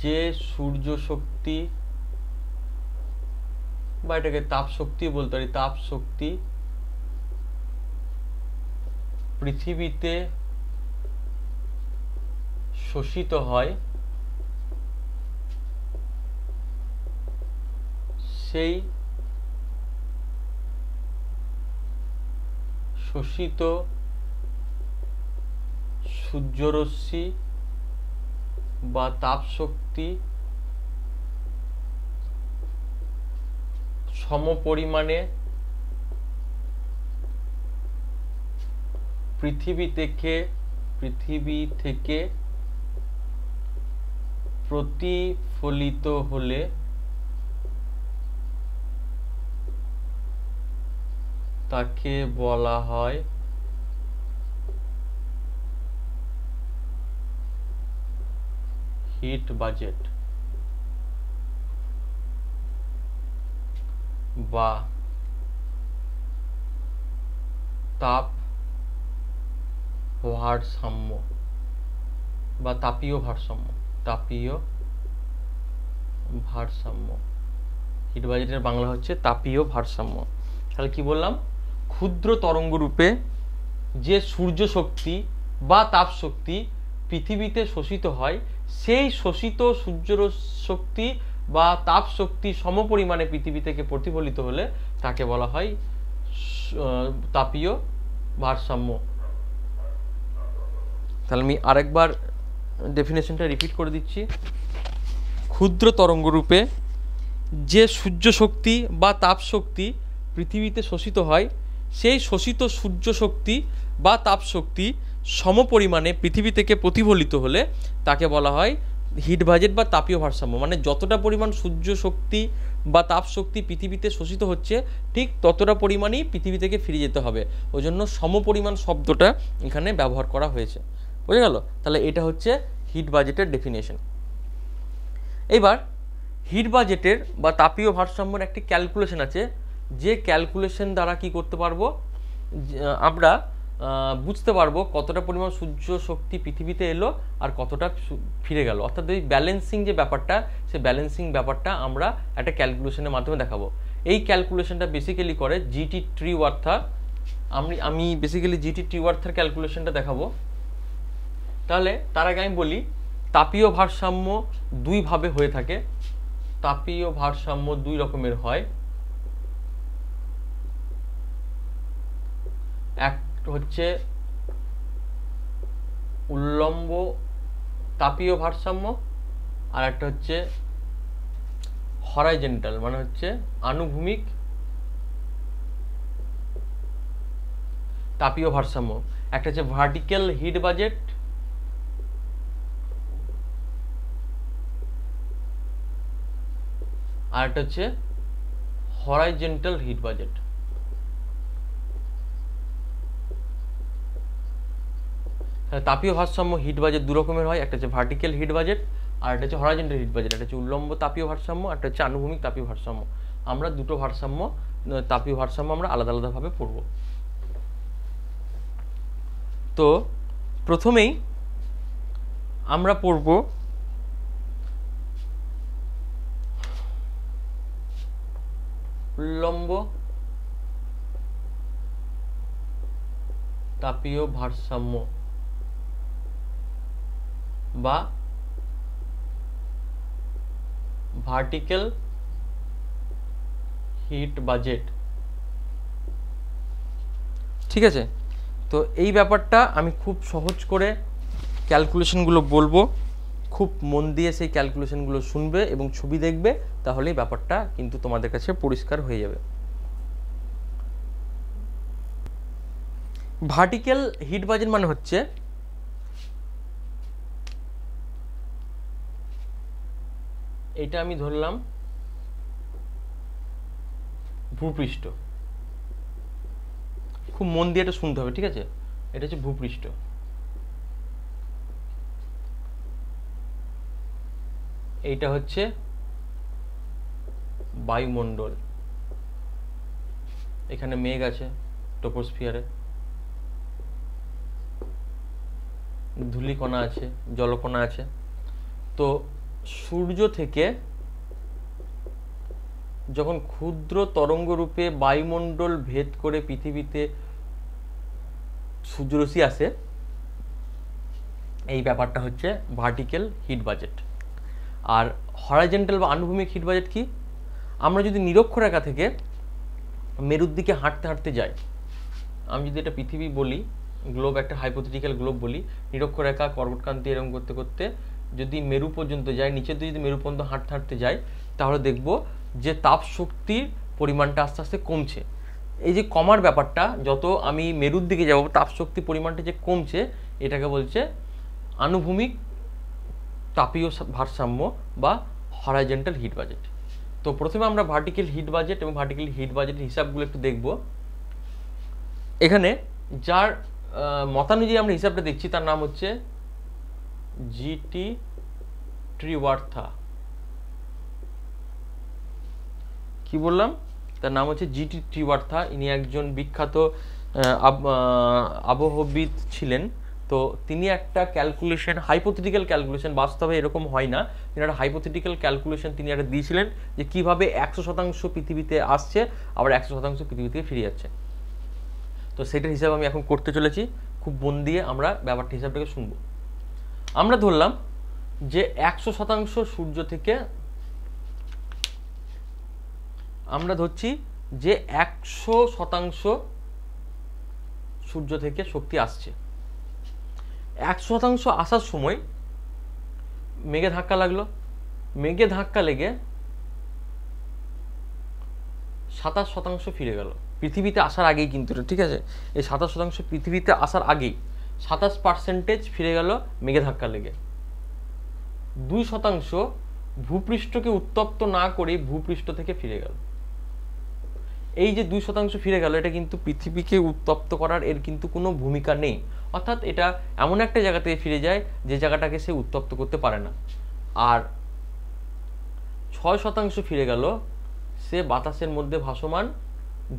যে সূর্য শক্তি বা এটাকে তাপ শক্তি বলতে পারি, তাপ শক্তি পৃথিবীতে শোষিত হয় সেই শোষিত সূর্যরশ্মি বা তাপ শক্তি সমপরিমাণে পৃথিবী থেকে প্রতিফলিত হলে তাকে বলা হয় হিট বাজেট বা তাপ ভারসাম্য বা তাপীয় ভারসাম্য। হিট বাজেটের বাংলা হচ্ছে তাপীয় ভারসাম্য। তাহলে কি বললাম? ক্ষুদ্র তরঙ্গ রূপে যে সূর্য শক্তি বা তাপ শক্তি পৃথিবীতে শোষিত হয় সেই শোষিত সূর্য শক্তি বা তাপ শক্তি সমপরিমাণে পৃথিবী থেকে প্রতিফলিত হলে তাকে বলা হয় তাপীয় ভারসাম্য। তাহলে আমি আরেকবার ডেফিনেশনটা রিপিট করে দিচ্ছি। ক্ষুদ্র তরঙ্গ রূপে যে সূর্য শক্তি বা তাপ শক্তি পৃথিবীতে শোষিত হয় সেই শোষিত সূর্য শক্তি বা তাপ শক্তি সমপরিমাণে পৃথিবী থেকে প্রতিফলিত হলে তাকে বলা হয় হিট বাজেট বা তাপীয় ভারসাম্য। মানে যতটা পরিমাণ সূর্য শক্তি বা তাপ শক্তি পৃথিবীতে শোষিত হচ্ছে ঠিক ততটা পরিমাণেই পৃথিবী থেকে ফিরে যেতে হবে, ওই জন্য সমপরিমাণ শব্দটা এখানে ব্যবহার করা হয়েছে। বুঝে গেল? তাহলে এটা হচ্ছে হিট বাজেটের ডেফিনেশন। এবার হিট বাজেটের বা তাপীয় ভারসাম্যের একটি ক্যালকুলেশন আছে, যে ক্যালকুলেশন দ্বারা কি করতে পারবো, আমরা বুঝতে পারবো কতটা পরিমাণ সূর্য শক্তি পৃথিবীতে এলো আর কতটা ফিরে গেল। অর্থাৎ এই ব্যালেন্সিং যে ব্যাপারটা, সেই ব্যালেন্সিং ব্যাপারটা আমরা একটা ক্যালকুলেশনের মাধ্যমে দেখাবো। এই ক্যালকুলেশনটা বেসিক্যালি করে জিটি ট্রিওয়ার্থার। আমি বেসিক্যালি জিটি ট্রিওয়ার্থার ক্যালকুলেশনটা দেখাবো। তাহলে তার আগে আমি বলি তাপীয় ভারসাম্য দুইভাবে হয়ে থাকে। তাপীয় ভারসাম্য দুই রকমের হয়। এক হচ্ছে উল্লম্ব তাপীয় ভারসাম্য, আর একটা হচ্ছে হরাইজন্টাল, মানে হচ্ছে আনুভূমিক তাপীয় ভারসাম্য। একটা হচ্ছে ভার্টিক্যাল হিট বাজেট, আর একটা হচ্ছে হরাইজন্টাল হিট বাজেট। তাপীয় ভারসাম্য হিট বাজেট দু রকমের হয়, একটা হচ্ছে ভার্টিক্যাল হিট বাজেট আর একটা হচ্ছে হরাইজন্টাল হিট বাজেট। একটা হচ্ছে উল্লম্ব তাপীয় ভারসাম্য, একটা হচ্ছে আনুভূমিক তাপীয় ভারসাম্য। আমরা দুটো ভারসাম্য, তাপীয় ভারসাম্য আমরা আলাদা আলাদাভাবে পড়ব। তো প্রথমেই আমরা পড়ব উল্লম্ব তাপীয় ভারসাম্য বা ভার্টিক্যাল হিট বাজেট। ঠিক আছে? তো এই ব্যাপারটা আমি খুব সহজ করে ক্যালকুলেশনগুলো বলবো, খুব মন দিয়ে সেই ক্যালকুলেশনগুলো শুনবে এবং ছবি দেখবে, তাহলেই ব্যাপারটা কিন্তু তোমাদের কাছে পরিষ্কার হয়ে যাবে। ভার্টিক্যাল হিট বাজেট মানে হচ্ছে এটা আমি ধরলাম ভূপৃষ্ঠ, খুব মন দিয়ে এটা শুনতে হবে। ঠিক আছে? এটা হচ্ছে ভূপৃষ্ঠ। এইটা হচ্ছে বায়ুমণ্ডল, এখানে মেঘ আছে ট্রপোস্ফিয়ারে। ধূলিকণা আছে, জলকণা আছে। তো সূর্য থেকে যখন ক্ষুদ্র তরঙ্গ রূপে বায়ুমণ্ডল ভেদ করে পৃথিবীতে সূর্যরশ্মি আসে, এই ব্যাপারটা হচ্ছে ভার্টিক্যাল হিট বাজেট। আর হরাইজন্টাল বা আনুভূমিক হিট বাজেট কি? আমরা যদি নিরক্ষরেখা থেকে মেরুর দিকে হাঁটতে হাঁটতে যাই, আমি যদি এটা পৃথিবী বলি, গ্লোব একটা হাইপোথেটিক্যাল গ্লোব বলি, নিরক্ষরেখা কর্কটক্রান্তি এরকম করতে করতে যদি মেরু পর্যন্ত যাই, নিচের দিকে যদি মেরু পর্যন্ত হাঁটতে হাঁটতে যাই, তাহলে দেখব যে তাপ শক্তির পরিমাণটা আস্তে আস্তে কমছে। এই যে কমার ব্যাপারটা, যত আমি মেরুর দিকে যাব তাপ শক্তির পরিমাণটা যে কমছে, এটাকে বলছে আনুভূমিক তাপীয় ভারসাম্য বা হরাইজন্টাল হিট বাজেট। তো প্রথমে আমরা ভার্টিক্যাল হিট বাজেট এবং ভার্টিক্যাল হিট বাজেটের হিসাবগুলো একটু দেখব। এখানে যার মতানুযায়ী আমরা হিসাবটা দেখছি তার নাম হচ্ছে জিটি ট্রিওয়ার্থা। কি বললাম? তার নাম হচ্ছে জিটি ট্রিওয়ার্থা। ইনি একজন বিখ্যাত আবহবিদ ছিলেন। তো তিনি একটা ক্যালকুলেশন, হাইপোথেটিক্যাল ক্যালকুলেশন, বাস্তবে এরকম হয় না, তিনি একটা হাইপোথেটিক্যাল ক্যালকুলেশন তিনি একটা দিয়েছিলেন যে কিভাবে 100% পৃথিবীতে আসছে আবার 100% পৃথিবী থেকে ফিরে যাচ্ছে। তো সেটার হিসাব আমি এখন করতে চলেছি, খুব মন দিয়ে আমরা ব্যাপারটা হিসাবটাকে শুনব। আমরা ধরলাম যে 100% সূর্য থেকে, আমরা ধরছি যে 100% সূর্য থেকে শক্তি আসছে। 100% আসার সময় মেঘে ধাক্কা লাগলো, মেঘে ধাক্কা লেগে 27% ফিরে গেল পৃথিবীতে আসার আগেই, কিন্তু ঠিক আছে, এই 27% পৃথিবীতে আসার আগেই 27% ফিরে গেল মেঘে ধাক্কা লেগে। 2% ভূপৃষ্ঠকে উত্তপ্ত না করে ভূপৃষ্ঠ থেকে ফিরে গেল। এই যে 2% ফিরে গেল, এটা কিন্তু পৃথিবীকে উত্তপ্ত করার এর কিন্তু কোনো ভূমিকা নেই, অর্থাৎ এটা এমন একটা জায়গা থেকে ফিরে যায় যে জায়গাটাকে সে উত্তপ্ত করতে পারে না। আর 6% ফিরে গেল সে বাতাসের মধ্যে ভাসমান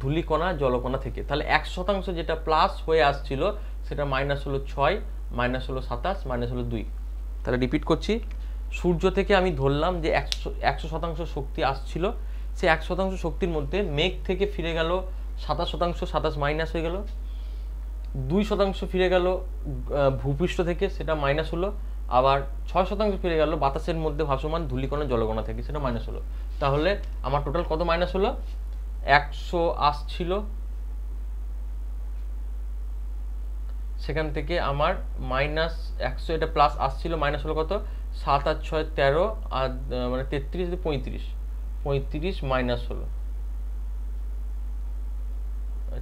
ধূলিকণা জলকণা থেকে। তাহলে 100% যেটা প্লাস হয়ে আসছিল সেটা মাইনাস হলো 6, মাইনাস হলো 27, মাইনাস হলো 2। তাহলে রিপিট করছি, সূর্য থেকে আমি ধরলাম যে 100% শক্তি আসছিল, সে 100% শক্তির মধ্যে মেঘ থেকে ফিরে গেল 27%, 27 মাইনাস হয়ে গেল। 2% ফিরে গেল ভূপৃষ্ঠ থেকে, সেটা মাইনাস হলো। আবার 6% ফিরে গেল বাতাসের মধ্যে ভাসমান ধূলিকণা জলকণা থেকে, সেটা মাইনাস হলো। তাহলে আমার টোটাল কত মাইনাস হলো? 100 আসছিল, সেখান থেকে আমার মাইনাস 100, এটা প্লাস আসছিল, মাইনাস হলো কত? 7 আর 6 13, আর মানে 33, 35 মাইনাস হলো।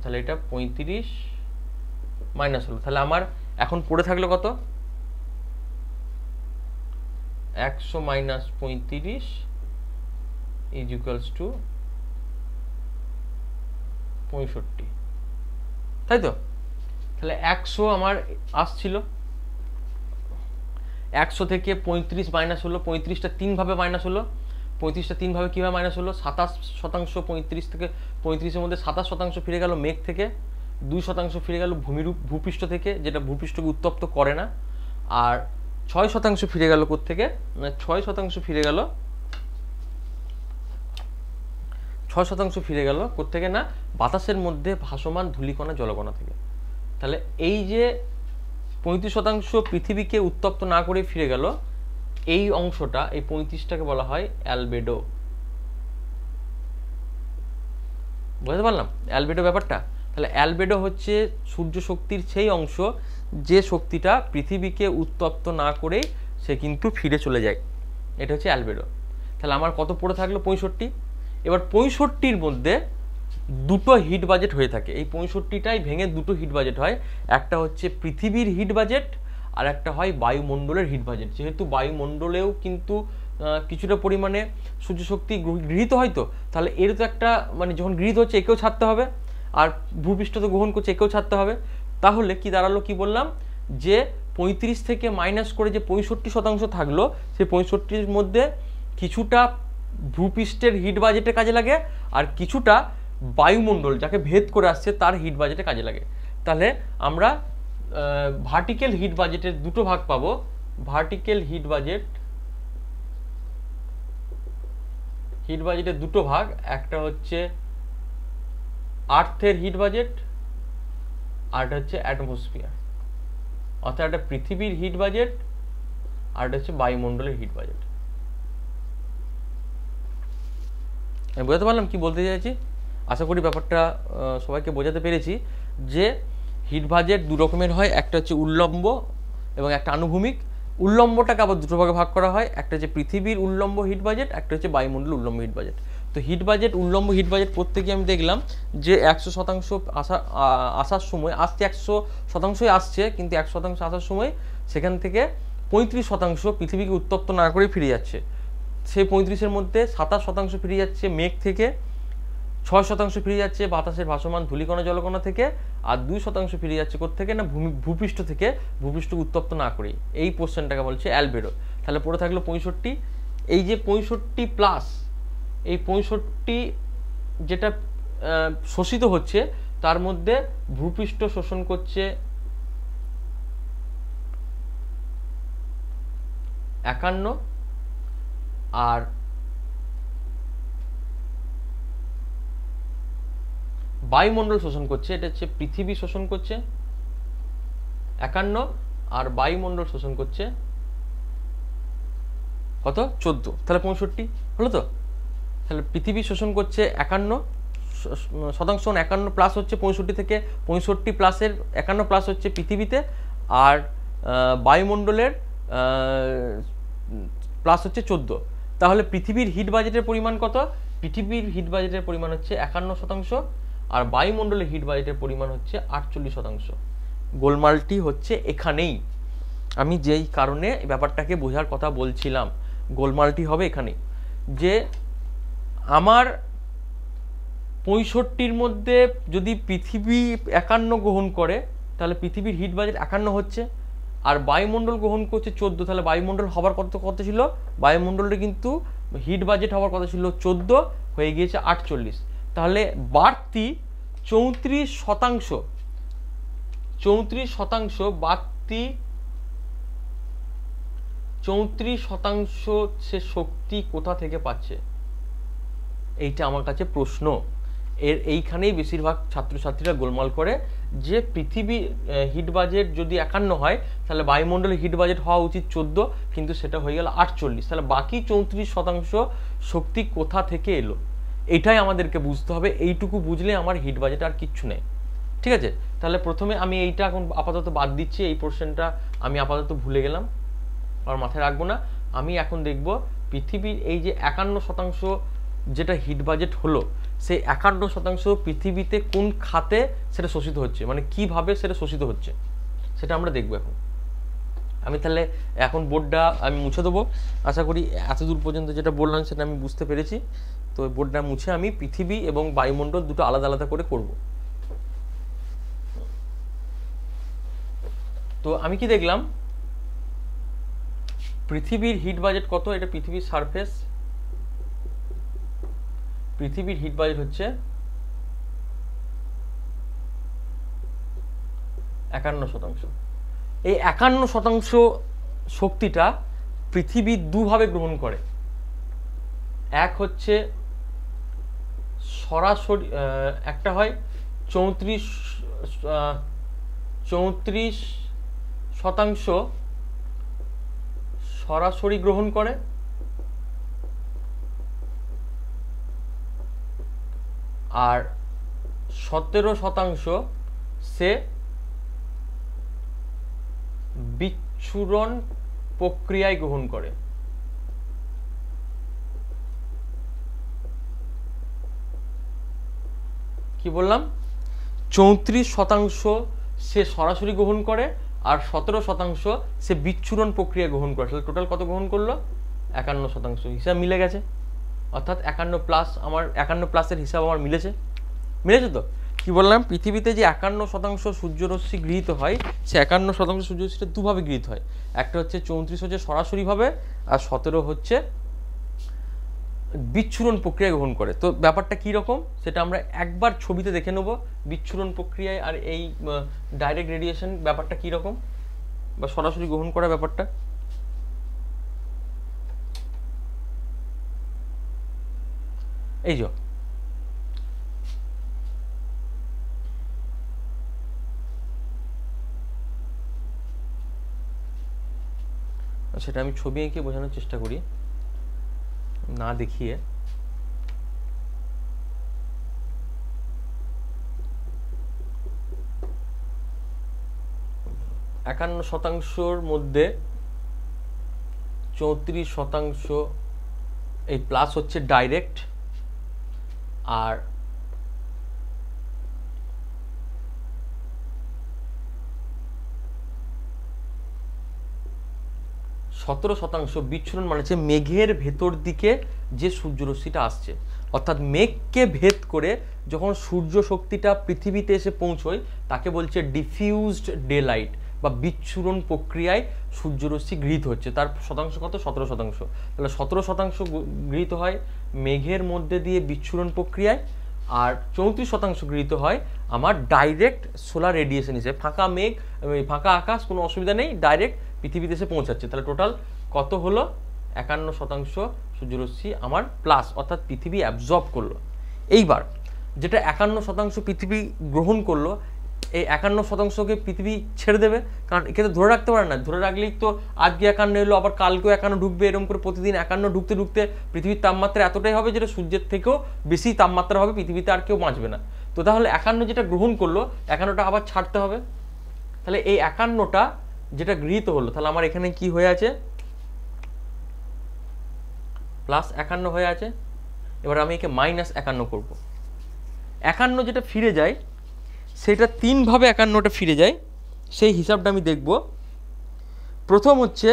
তাহলে এটা 35 মাইনাস হলো। তাহলে আমার এখন পড়ে থাকলো কত? 100 মাইনাস 35 ইজ ইকুয়ালস টু 65, তাই তো? তাহলে 100 আমার আসছিল, 100 থেকে 35 মাইনাস হলো, 35টা 3 ভাবে মাইনাস হলো। 35টা 3 ভাবে কীভাবে মাইনাস হলো? 27% 35 থেকে, 35-এর মধ্যে 27% ফিরে গেল মেঘ থেকে, 2% ফিরে গেল ভূপৃষ্ঠ থেকে, যেটা ভূপৃষ্ঠকে উত্তপ্ত করে না। আর 6% ফিরে গেল কোত্থেকে? 6% ফিরে গেল, 6% ফিরে গেল কোত্থেকে? না, বাতাসের মধ্যে ভাসমান ধূলিকণা জলকণা থেকে। তাহলে এই যে 35% পৃথিবীকে উত্তপ্ত না করে ফিরে গেল, এই অংশটা, এই 35টাকে বলা হয় অ্যালবেডো। বুঝতে পারলাম অ্যালবেডো ব্যাপারটা? তাহলে অ্যালবেডো হচ্ছে সূর্য শক্তির সেই অংশ যে শক্তিটা পৃথিবীকে উত্তপ্ত না করে সে কিন্তু ফিরে চলে যায়, এটা হচ্ছে অ্যালবেডো। তাহলে আমার কত পড়ে থাকলো? 65। এবার 65-র মধ্যে দুটো হিট বাজেট হয়ে থাকে। এই 65টাই ভেঙে দুটো হিট বাজেট হয়, একটা হচ্ছে পৃথিবীর হিট বাজেট আর একটা হয় বায়ুমণ্ডলের হিট বাজেট। যেহেতু বায়ুমণ্ডলেও কিন্তু কিছুটা পরিমাণে সূর্য শক্তি গৃহীত হয়, তো তাহলে এর তো একটা মানে যখন গৃহীত হচ্ছে একেও ছাড়তে হবে, আর ভূপৃষ্ঠ তো গ্রহণ করছে একেও ছাড়তে হবে। তাহলে কি দাঁড়ালো? কি বললাম যে 35 থেকে মাইনাস করে যে 65% থাকলো, সেই 65-র মধ্যে কিছুটা ভূপৃষ্ঠের হিট বাজেটে কাজে লাগে আর কিছুটা বায়ুমণ্ডল যাকে ভেদ করে আসছে তার হিট বাজেটে কাজে লাগে। তাহলে আমরা ভার্টিক্যাল হিট বাজেটের দুটো ভাগ পাবো। ভার্টিক্যাল হিট বাজেটের দুটো ভাগ, একটা হচ্ছে আর্থের হিট বাজেট আর একটা হচ্ছে অ্যাটমসফিয়ার, অর্থাৎ একটা পৃথিবীর হিট বাজেট আর একটা হচ্ছে বায়ুমণ্ডলের হিট বাজেট। আমি বোঝাতে পারলাম কি বলতে চাইছি? আশা করি ব্যাপারটা সবাইকে বোঝাতে পেরেছি যে হিট বাজেট দু রকমের হয়, একটা হচ্ছে উল্লম্ব এবং একটা আনুভূমিক। উল্লম্বটাকে আবার দুটো ভাগে ভাগ করা হয়, একটা হচ্ছে পৃথিবীর উল্লম্ব হিট বাজেট, একটা হচ্ছে বায়ুমণ্ডল উল্লম্ব হিট বাজেট। তো হিট বাজেট, উল্লম্ব হিট বাজেট করতে গিয়ে আমি দেখলাম যে 100% আসার সময় আসছে, 100%ই আসছে, কিন্তু 100% আসার সময় সেখান থেকে 35% পৃথিবীকে উত্তপ্ত না করে ফিরে যাচ্ছে। সেই 35-এর মধ্যে 27% ফিরে যাচ্ছে মেঘ থেকে, 6% ফিরে যাচ্ছে বাতাসের ভাসমান ধূলিকণা জলকণা থেকে, আর 2% ফিরে যাচ্ছে কোত্থেকে না ভূপৃষ্ঠ থেকে, ভূপৃষ্ঠ উত্তপ্ত না করেই। এই পোর্শনটাকে বলছে অ্যালবেডো। তাহলে পড়ে থাকলো 65। এই যে 65 প্লাস, এই 65 যেটা শোষিত হচ্ছে তার মধ্যে ভূপৃষ্ঠ শোষণ করছে 51, আর বায়ুমণ্ডল শোষণ করছে, এটা হচ্ছে পৃথিবী শোষণ করছে 51, আর বায়ুমণ্ডল শোষণ করছে কত? 14। তাহলে 65 হলো তো। তাহলে পৃথিবী শোষণ করছে 51%, 51 প্লাস হচ্ছে 65 থেকে, 65 প্লাসের 51 প্লাস হচ্ছে পৃথিবীতে, আর বায়ুমণ্ডলের প্লাস হচ্ছে 14। তাহলে পৃথিবীর হিট বাজেটের পরিমাণ কত? পৃথিবীর হিট বাজেটের পরিমাণ হচ্ছে 51%, আর বায়ুমণ্ডলের হিট বাজেটের পরিমাণ হচ্ছে 48%। গোলমালটি হচ্ছে এখানেই। আমি যেই কারণে ব্যাপারটাকে বোঝার কথা বলছিলাম, গোলমালটি হবে এখানেই, যে আমার 65-র মধ্যে যদি পৃথিবী 51 গ্রহণ করে তাহলে পৃথিবীর হিট বাজেট 51 হচ্ছে, আর বায়ুমণ্ডল গ্রহণ করছে 14। তাহলে বায়ুমণ্ডল হবার কত ছিল? বায়ুমণ্ডলের কিন্তু হিট বাজেট হওয়ার কথা ছিল 14, হয়ে গিয়েছে 48। তাহলে বাড়তি 34% বাড়তি 34% সে শক্তি কোথা থেকে পাচ্ছে? এইটা আমার কাছে প্রশ্ন। এইখানেই বেশিরভাগ ছাত্রছাত্রীরা গোলমাল করে, যে পৃথিবী হিট বাজেট যদি 51 হয় তাহলে বায়ুমণ্ডলের হিট বাজেট হওয়া উচিত 14, কিন্তু সেটা হয়ে গেল 48। তাহলে বাকি 34% শক্তি কোথা থেকে এলো? এটাই আমাদেরকে বুঝতে হবে। এইটুকু বুঝলে আমার হিট বাজেট আর কিচ্ছু নেই। ঠিক আছে? তাহলে প্রথমে আমি এইটা এখন আপাতত বাদ দিচ্ছি, এই পোর্শনটা আমি আপাতত ভুলে গেলাম, আর মাথায় রাখবো না। আমি এখন দেখব পৃথিবীর এই যে 51% যেটা হিট বাজেট হলো, সেই 51% পৃথিবীতে কোন খাতে সেটা শোষিত হচ্ছে, মানে কিভাবে সেটা শোষিত হচ্ছে, সেটা আমরা দেখবো এখন। আমি তাহলে এখন বোর্ডটা আমি মুছে দেবো। আশা করি এতদূর পর্যন্ত যেটা বললাম সেটা আমি বুঝতে পেরেছি। তো বোর্ডটা মুছে আমি পৃথিবী এবং বায়ুমণ্ডল দুটো আলাদা আলাদা করে করব। তো আমি কি দেখলাম, পৃথিবীর হিট বাজেট কত? এটা পৃথিবীর সারফেস, পৃথিবীর হিট বাজেট হচ্ছে 51%। এই 51% শক্তিটা পৃথিবী দুভাবে গ্রহণ করে। এক হচ্ছে সরাসরি, একটা হয় 34% সরাসরি গ্রহণ করে, আর 17% সে বিচ্ছুরণ প্রক্রিয়ায় গ্রহণ করে। কি বললাম? 34% সে সরাসরি গ্রহণ করে, আর 17% সে বিচ্ছুরণ প্রক্রিয়া গ্রহণ করে। তাহলে টোটাল কত গ্রহণ করলো? 51%। হিসাব মিলে গেছে, অর্থাৎ 51 প্লাস, আমার 51 প্লাসের হিসাব আমার মিলেছে তো। কি বললাম? পৃথিবীতে যে 51% সূর্যরশ্মি গৃহীত হয়, সে 51% সূর্যরশ্মিটা দুভাবে গৃহীত হয়। একটা হচ্ছে 34 হচ্ছে সরাসরিভাবে, আর 17 হচ্ছে বিচ্ছুরণ প্রক্রিয়া গ্রহণ করে। তো ব্যাপারটা কী রকম সেটা আমরা একবার ছবিতে দেখে নেব, বিচ্ছুরণ প্রক্রিয়ায় আর এই ডাইরেক্ট রেডিয়েশন ব্যাপারটা কী রকম, বা সরাসরি গ্রহণ করা ব্যাপারটা। এই যে সেটা আমি ছবি এঁকে বোঝানোর চেষ্টা করি না দেখিয়ে। একান্ন শতাংশর মধ্যে 34% এই প্লাস হচ্ছে ডাইরেক্ট, আর 17% বিচ্ছুরণ মানে হচ্ছে মেঘের ভেতর দিকে যে সূর্যরশ্মিটা আসছে, অর্থাৎ মেঘকে ভেদ করে যখন সূর্য শক্তিটা পৃথিবীতে এসে পৌঁছয় তাকে বলছে ডিফিউজড ডে লাইট, বা বিচ্ছুরণ প্রক্রিয়ায় সূর্যরশ্মি গৃহীত হচ্ছে। তার শতাংশ কত? 17%। তাহলে 17% গৃহীত হয় মেঘের মধ্যে দিয়ে বিচ্ছুরণ প্রক্রিয়ায়, আর 34% গৃহীত হয় আমার ডাইরেক্ট সোলার রেডিয়েশন হিসেবে। ফাঁকা মেঘ, ফাঁকা আকাশ, কোনো অসুবিধা নেই, ডাইরেক্ট পৃথিবীতে এসে পৌঁছাচ্ছে। তাহলে টোটাল কত হলো? 51% সূর্যরশ্মি আমার প্লাস, অর্থাৎ পৃথিবী অ্যাবজর্ব করলো। এইবার যেটা 51% পৃথিবী গ্রহণ করলো, এই 51%কে পৃথিবী ছেড়ে দেবে, কারণ একে তো ধরে রাখতে পারে না। ধরে রাখলেই তো আজকে 51 এলো, আবার কালকেও 51 ঢুকবে, এরকম করে প্রতিদিন 51 ঢুকতে ঢুকতে পৃথিবীর তাপমাত্রা এতটাই হবে যেটা সূর্যের থেকেও বেশি তাপমাত্রা হবে, পৃথিবীতে আর কেউ বাঁচবে না। তো তাহলে 51 যেটা গ্রহণ করলো, 51টা আবার ছাড়তে হবে। তাহলে এই 51টা যেটা গৃহীত হলো, তাহলে আমার এখানে কি হয়ে আছে? প্লাস 51 হয়ে আছে। এবার আমি একে মাইনাস 51 করব। 51 যেটা ফিরে যায় সেটা 3 ভাবে 51টা ফিরে যায়, সেই হিসাবটা আমি দেখব। প্রথম হচ্ছে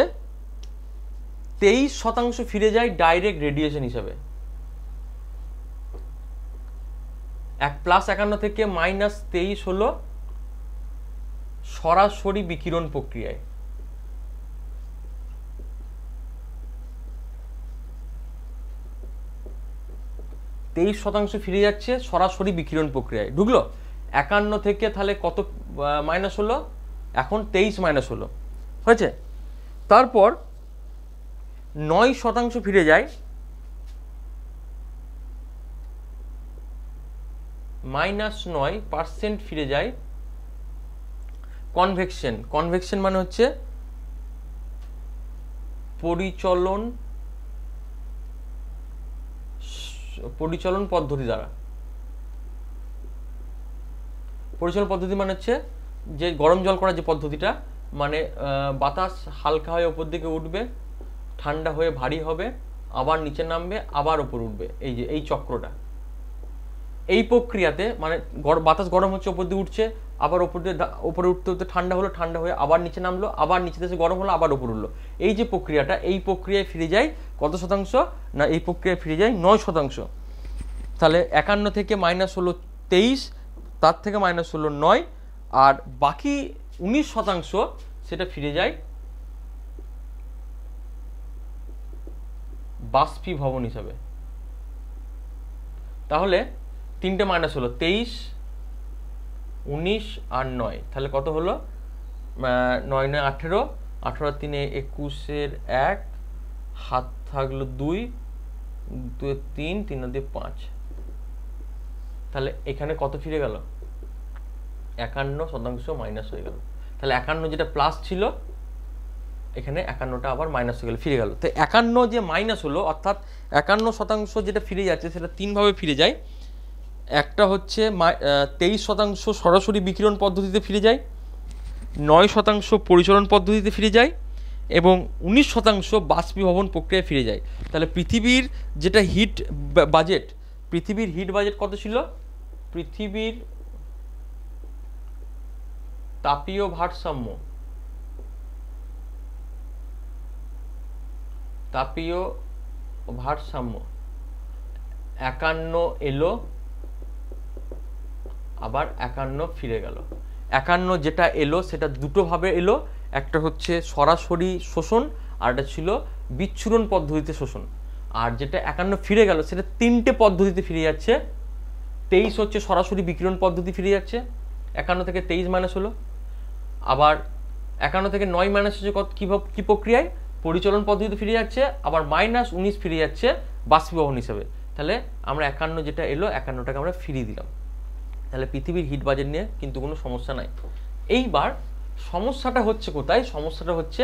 23% ফিরে যায় ডাইরেক্ট রেডিয়েশন হিসাবে। প্লাস 51 থেকে মাইনাস 23 হলো সরাসরি বিকিরণ প্রক্রিয়ায়। তেইশ শতাংশ ফিরে যাচ্ছে সরাসরি বিকিরণ প্রক্রিয়ায়, ঢুকলো। 51 থেকে তাহলে কত মাইনাস হলো? এখন 23 মাইনাস হলো, হয়েছে। তারপর 9% ফিরে যায় -9% ফিরে যায় কনভেকশন। কনভেকশন মানে হচ্ছে পরিচলন পদ্ধতি দ্বারা। পরিচলন পদ্ধতি মানে হচ্ছে যে গরম জল করার যে পদ্ধতিটা, মানে বাতাস হালকা হয়ে ওপর দিকে উঠবে, ঠান্ডা হয়ে ভারী হবে, আবার নিচে নামবে, আবার ওপর উঠবে, এই যে এই চক্রটা। এই প্রক্রিয়াতে মানে বাতাস গরম হচ্ছে, ওপর দিয়ে উঠছে, আবার ওপরে উঠতে উঠতে ঠান্ডা হলো, ঠান্ডা হয়ে আবার নিচে নামলো, আবার নিচে এসে গরম হলো, আবার ওপর উঠলো। এই যে প্রক্রিয়াটা, এই প্রক্রিয়ায় ফিরে যায় কত শতাংশ? না, এই প্রক্রিয়ায় ফিরে যায় 9%। তাহলে 51 থেকে মাইনাস হলো 23, তার থেকে মাইনাস হলো 9, আর বাকি 19% সেটা ফিরে যায় বাষ্পীভবন হিসাবে। তাহলে তিনটে মাইনাস হলো 23, 19 আর 9, তাহলে কত হলো? 9 9 18, 18 3 21, 1 হাত থাকলো 2, 2 3, 3 দিয়ে 5। তাহলে এখানে কত ফিরে গেল? 51% মাইনাস হয়ে গেল। তাহলে 51 যেটা প্লাস ছিল, এখানে 51টা আবার মাইনাস হয়ে গেল, ফিরে গেল। তো 51 যে মাইনাস হলো, অর্থাৎ 51% যেটা ফিরে যাচ্ছে সেটা 3 ভাবে ফিরে যায়। একটা হচ্ছে 23% সরাসরি বিকিরণ পদ্ধতিতে ফিরে যায়, 9% পরিচলন পদ্ধতিতে ফিরে যায়, এবং 19% বাষ্পীভবন প্রক্রিয়ায় ফিরে যায়। তাহলে পৃথিবীর যেটা হিট বাজেট, পৃথিবীর হিট বাজেট কত ছিল? পৃথিবীর তাপীয় ভারসাম্য, তাপীয় ভারসাম্য 51 এলো, আবার 51 ফিরে গেল। 51 যেটা এলো সেটা দুটো ভাবে এলো, একটা হচ্ছে সরাসরি শোষণ, আর একটা ছিল বিচ্ছুরণ পদ্ধতিতে শোষণ। আর যেটা 51 ফিরে গেল সেটা 3টে পদ্ধতিতে ফিরে যাচ্ছে। 23 হচ্ছে সরাসরি বিকিরণ পদ্ধতি ফিরে যাচ্ছে, 51 থেকে 23 মাইনাস হলো। আবার 51 থেকে 9 মাইনাস হচ্ছে কী প্রক্রিয়ায়, পরিচলন পদ্ধতিতে ফিরে যাচ্ছে। আবার -19 ফিরে যাচ্ছে বাষ্পীভবন হিসেবে। তাহলে আমরা 51 যেটা এলো 51টাকে আমরা ফিরিয়ে দিলাম। তাহলে পৃথিবীর হিট বাজেট নিয়ে কিন্তু কোনো সমস্যা নাই। এইবার সমস্যাটা হচ্ছে কোথায়, সমস্যাটা হচ্ছে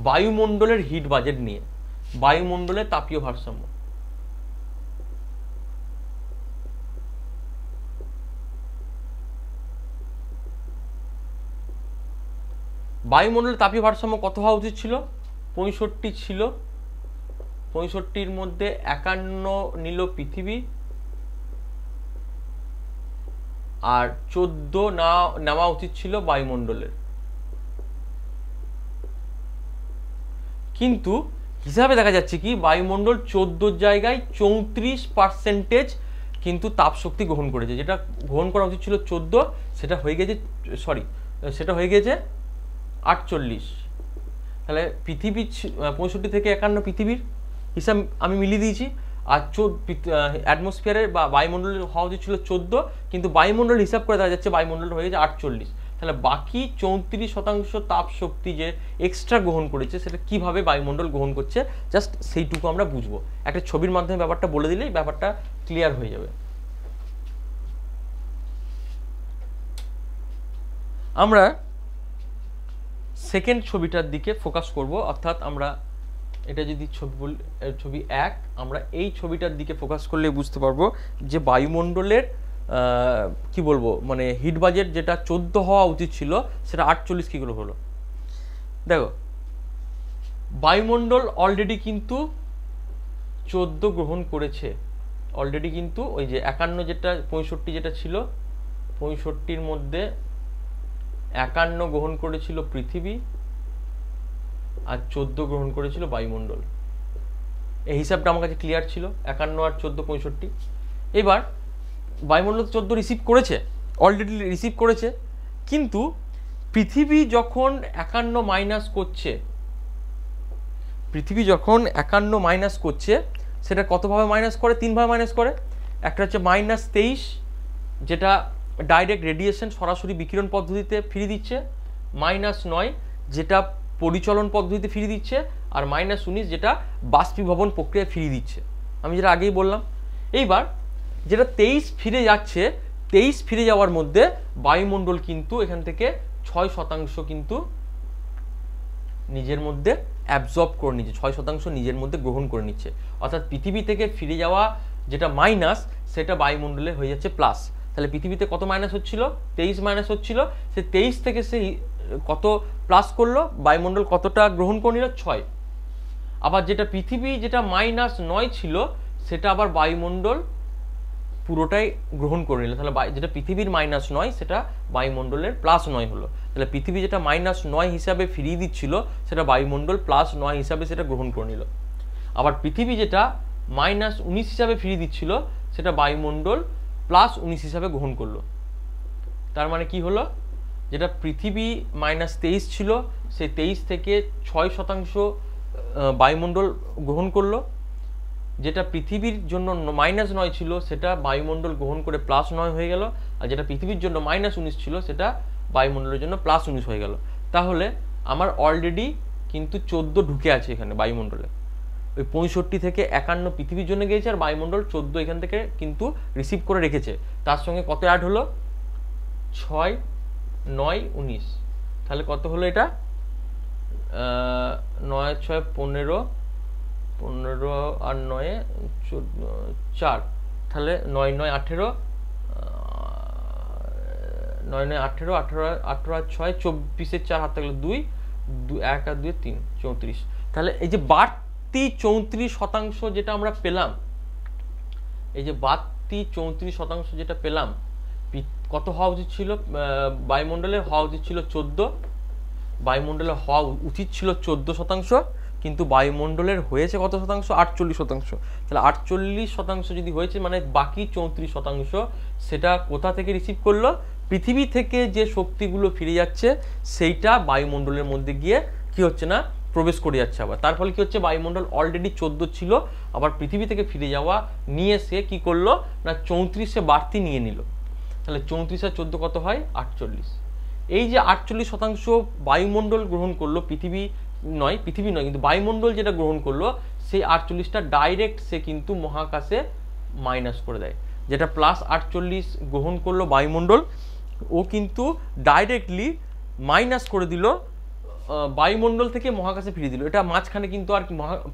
বায়ুমণ্ডলের হিট বাজেট নিয়ে, বায়ুমণ্ডলের তাপীয় ভারসাম্য। বায়ুমণ্ডলের তাপীয় ভারসাম্য কত হওয়া উচিত ছিল, 65 ছিল। 65-র মধ্যে 51 নিল পৃথিবী, আর 14 নেওয়া উচিত ছিল বায়ুমণ্ডলের। কিন্তু হিসাবে দেখা যাচ্ছে কি বায়ুমণ্ডল 14 জায়গায় 34% কিন্তু তাপ শক্তি গ্রহণ করেছে। যেটা গ্রহণ করা উচিত ছিল 14, সেটা হয়ে গেছে সেটা হয়ে গেছে 48। তাহলে পৃথিবী 65 থেকে 51 পৃথিবীর হিসাব আমি মিলিয়ে দিয়েছি। আর অ্যাটমসফিয়ারের বা বায়ুমণ্ডলের হওয়া উচিত ছিল 14, কিন্তু বায়ুমণ্ডল হিসাব করে দেখা যাচ্ছে বায়ুমণ্ডল হয়ে গেছে 48। তাহলে বাকি 34% তাপ শক্তি যে এক্সট্রা গ্রহণ করেছে সেটা কিভাবে বায়ুমণ্ডল গ্রহণ করছে, জাস্ট সেইটুকু আমরা বুঝবো। একটা ছবির মাধ্যমে ব্যাপারটা বলে দিলেই ব্যাপারটা ক্লিয়ার হয়ে যাবে। আমরা সেকেন্ড ছবিটার দিকে ফোকাস করব, অর্থাৎ আমরা এটা যদি ছবি 1, আমরা এই ছবিটার দিকে ফোকাস করলে বুঝতে পারবো যে বায়ুমণ্ডলের কি বলবো মানে হিট বাজেট যেটা 14 হওয়া উচিত ছিল সেটা 48 কি করে হলো। দেখো বায়ুমণ্ডল অলরেডি কিন্তু 14 গ্রহণ করেছে, অলরেডি কিন্তু ওই যে 51 যেটা 65 যেটা ছিল, 65-র মধ্যে 51 গ্রহণ করেছিল পৃথিবী, আর 14 গ্রহণ করেছিল বায়ুমণ্ডল। এই হিসাবটা আমার কাছে ক্লিয়ার ছিল, 51 আর 14 65। এবার বায়ুমণ্ডল 14 রিসিভ করেছে, অলরেডি রিসিভ করেছে, কিন্তু পৃথিবী যখন 51 মাইনাস করছে, পৃথিবী যখন 51 মাইনাস করছে সেটা কতভাবে মাইনাস করে, 3 ভাবে মাইনাস করে। একটা হচ্ছে -23 যেটা ডাইরেক্ট রেডিয়েশন সরাসরি বিকিরণ পদ্ধতিতে ফিরিয়ে দিচ্ছে, -9 যেটা পরিচলন পদ্ধতিতে ফিরিয়ে দিচ্ছে, আর -19 যেটা বাষ্পীভবন প্রক্রিয়ায় ফিরিয়ে দিচ্ছে, আমি যেটা আগেই বললাম। এইবার যেটা 23 ফিরে যাচ্ছে, 23 ফিরে যাওয়ার মধ্যে বায়ুমণ্ডল কিন্তু এখান থেকে 6% কিন্তু নিজের মধ্যে অ্যাবজর্ব করে নিচ্ছে, 6% নিজের মধ্যে গ্রহণ করে নিচ্ছে। অর্থাৎ পৃথিবী থেকে ফিরে যাওয়া যেটা মাইনাস সেটা বায়ুমণ্ডলে হয়ে যাচ্ছে প্লাস। তাহলে পৃথিবীতে কত মাইনাস হচ্ছিল, 23 মাইনাস হচ্ছিল, সে 23 থেকে সে কত প্লাস করলো, বায়ুমণ্ডল কতটা গ্রহণ করে নিল, 6। আবার যেটা পৃথিবী যেটা -9 ছিল সেটা আবার বায়ুমণ্ডল পুরোটাই গ্রহণ করে নিল। তাহলে যেটা পৃথিবীর -9 সেটা বায়ুমণ্ডলের +9 হলো। তাহলে পৃথিবী যেটা -9 হিসাবে ফিরিয়ে দিচ্ছিল সেটা বায়ুমণ্ডল +9 হিসাবে সেটা গ্রহণ করে নিল। আবার পৃথিবী যেটা -19 হিসাবে ফিরিয়ে দিচ্ছিল সেটা বায়ুমণ্ডল +19 হিসাবে গ্রহণ করলো। তার মানে কি হলো, যেটা পৃথিবী -23 ছিল সেই 23 থেকে 6% বায়ুমণ্ডল গ্রহণ করলো, যেটা পৃথিবীর জন্য -9 ছিল সেটা বায়ুমণ্ডল গ্রহণ করে +9 হয়ে গেল, আর যেটা পৃথিবীর জন্য -19 ছিল সেটা বায়ুমণ্ডলের জন্য +19 হয়ে গেল। তাহলে আমার অলরেডি কিন্তু 14 ঢুকে আছে এখানে বায়ুমণ্ডলে। ওই 65 থেকে 51 পৃথিবীর জন্য গিয়েছে, আর বায়ুমণ্ডল 14 এখান থেকে কিন্তু রিসিভ করে রেখেছে। তার সঙ্গে কত অ্যাড হলো, 6, 9, 19। তাহলে কত হলো এটা, 9, 6, 15, 15 আর 9, 4। তাহলে 9, 9, 18, 9, 9, 18, 18 আর 6, 24-এর 4 হাত থাকলে 2, 1 আর 2, 3, 34। তাহলে এই যে বাড়তি 34% যেটা আমরা পেলাম, এই যে বাড়তি 34% যেটা পেলাম, কত হওয়া উচিত ছিল, বায়ুমণ্ডলে হওয়া উচিত ছিল 14, বায়ুমণ্ডলে হওয়া উচিত ছিল 14%, কিন্তু বায়ুমণ্ডলের হয়েছে কত শতাংশ, 48%। তাহলে 48% যদি হয়েছে মানে বাকি 34% সেটা কোথা থেকে রিসিভ করলো, পৃথিবী থেকে যে শক্তিগুলো ফিরে যাচ্ছে সেইটা বায়ুমণ্ডলের মধ্যে গিয়ে কি হচ্ছে না, প্রবেশ করে যাচ্ছে আবার। তার ফলে কি হচ্ছে, বায়ুমণ্ডল অলরেডি 14 ছিল, আবার পৃথিবী থেকে ফিরে যাওয়া নিয়ে এসে কি করলো না 34-এ বাড়তি নিয়ে নিল। তাহলে 34 আর 14 কত হয়, 48। এই যে 48% বায়ুমণ্ডল গ্রহণ করলো, পৃথিবী নয় কিন্তু বায়ুমণ্ডল যেটা গ্রহণ করলো, সেই 48টা ডাইরেক্ট সে কিন্তু মহাকাশে মাইনাস করে দেয়। যেটা +48 গ্রহণ করলো বায়ুমণ্ডল, ও কিন্তু ডাইরেক্টলি মাইনাস করে দিল, বায়ুমণ্ডল থেকে মহাকাশে ফিরিয়ে দিল। এটা মাঝখানে কিন্তু আর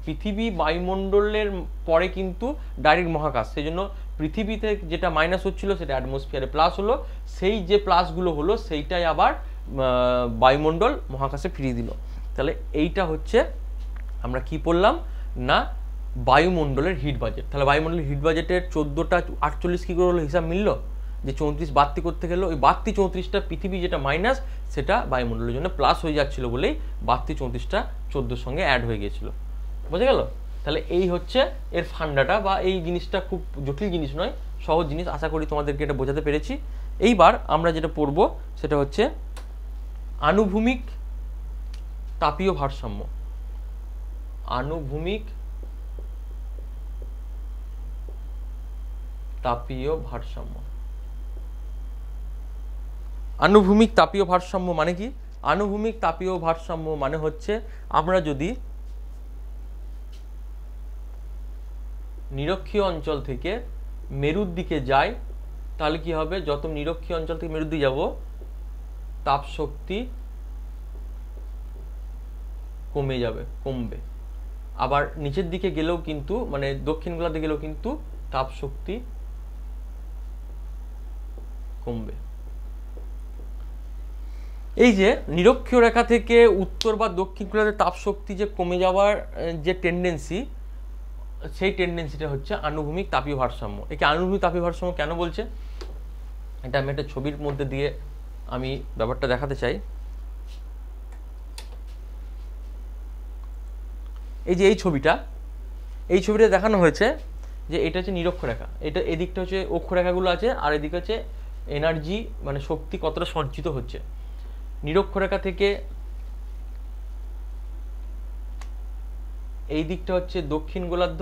পৃথিবী বায়ুমণ্ডলের পরে কিন্তু ডাইরেক্ট মহাকাশ, সেই জন্য পৃথিবীতে যেটা মাইনাস হচ্ছিল সেটা অ্যাটমসফিয়ারে প্লাস হলো, সেই যে প্লাসগুলো হলো সেইটাই আবার বায়ুমণ্ডল মহাকাশে ফিরিয়ে দিল। তাহলে এইটা হচ্ছে আমরা কি পড়লাম না বায়ুমণ্ডলের হিট বাজেট। তাহলে বায়ুমণ্ডলের হিট বাজেটের 14টা 48 কী করে হলো, হিসাব মিলল যে 34 বাড়তি করতে গেল, ওই বাড়তি 34টা পৃথিবী যেটা মাইনাস সেটা বায়ুমণ্ডলের জন্য প্লাস হয়ে যাচ্ছিল বলেই বাড়তি 34টা 14-র সঙ্গে অ্যাড হয়ে গিয়েছিল। বোঝা গেল? তাহলে এই হচ্ছে এর ফান্ডাটা, বা এই জিনিসটা খুব জটিল জিনিস নয়, সহজ জিনিস। আশা করি তোমাদেরকে এটা বোঝাতে পেরেছি। এইবার আমরা যেটা পড়ব সেটা হচ্ছে আনুভূমিক তাপীয় ভারসাম্য। আনুভূমিক তাপীয় ভারসাম্য। আনুভূমিক তাপীয় ভারসাম্য মানে কি? আনুভূমিক তাপীয় ভারসাম্য মানে হচ্ছে আমরা যদি নিরক্ষীয় অঞ্চল থেকে মেরুর দিকে যাই তাহলে কি হবে, যত নিরক্ষীয় অঞ্চল থেকে মেরুর দিকে যাব তাপ শক্তি কমবে। আবার নিচের দিকে গেলেও কিন্তু, মানে দক্ষিণ গোলার্ধে গেলেও কিন্তু তাপ শক্তি কমবে। এই যে নিরক্ষীয় রেখা থেকে উত্তর বা দক্ষিণ গোলার্ধে তাপ শক্তি যে কমে যাওয়ার যে টেন্ডেন্সি, সেই টেন্ডেন্সিটা হচ্ছে আনুভূমিক তাপীয় ভারসাম্য। একে আনুভূমিক তাপীয় ভারসাম্য কেন বলছে, এটা আমি একটা ছবির মধ্যে দিয়ে আমি ব্যাপারটা দেখাতে চাই। এই যে এই ছবিটা দেখানো হয়েছে যে এটা হচ্ছে নিরক্ষরেখা, এটা এদিকটা হচ্ছে অক্ষরেখাগুলো আছে, আর এদিকে হচ্ছে এনার্জি মানে শক্তি কতটা সঞ্চিত হচ্ছে। নিরক্ষরেখা থেকে এই দিকটা হচ্ছে দক্ষিণ গোলার্ধ,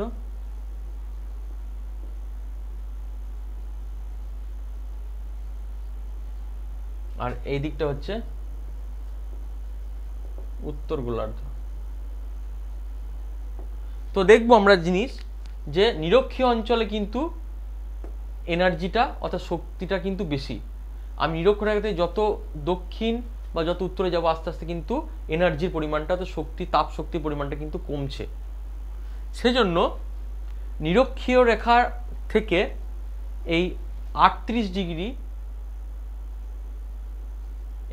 আর এই দিকটা হচ্ছে উত্তর গোলার্ধ। তো দেখবো আমরা জিনিস যে নিরক্ষীয় অঞ্চলে কিন্তু এনার্জিটা অর্থাৎ শক্তিটা কিন্তু বেশি। আমি নিরক্ষরেখাতে যত দক্ষিণ বা যত উত্তরে যাবো আস্তে আস্তে কিন্তু এনার্জির পরিমাণটা, তো তাপ শক্তির পরিমাণটা কিন্তু কমছে। সেজন্য নিরক্ষীয় রেখা থেকে এই 38 ডিগ্রি,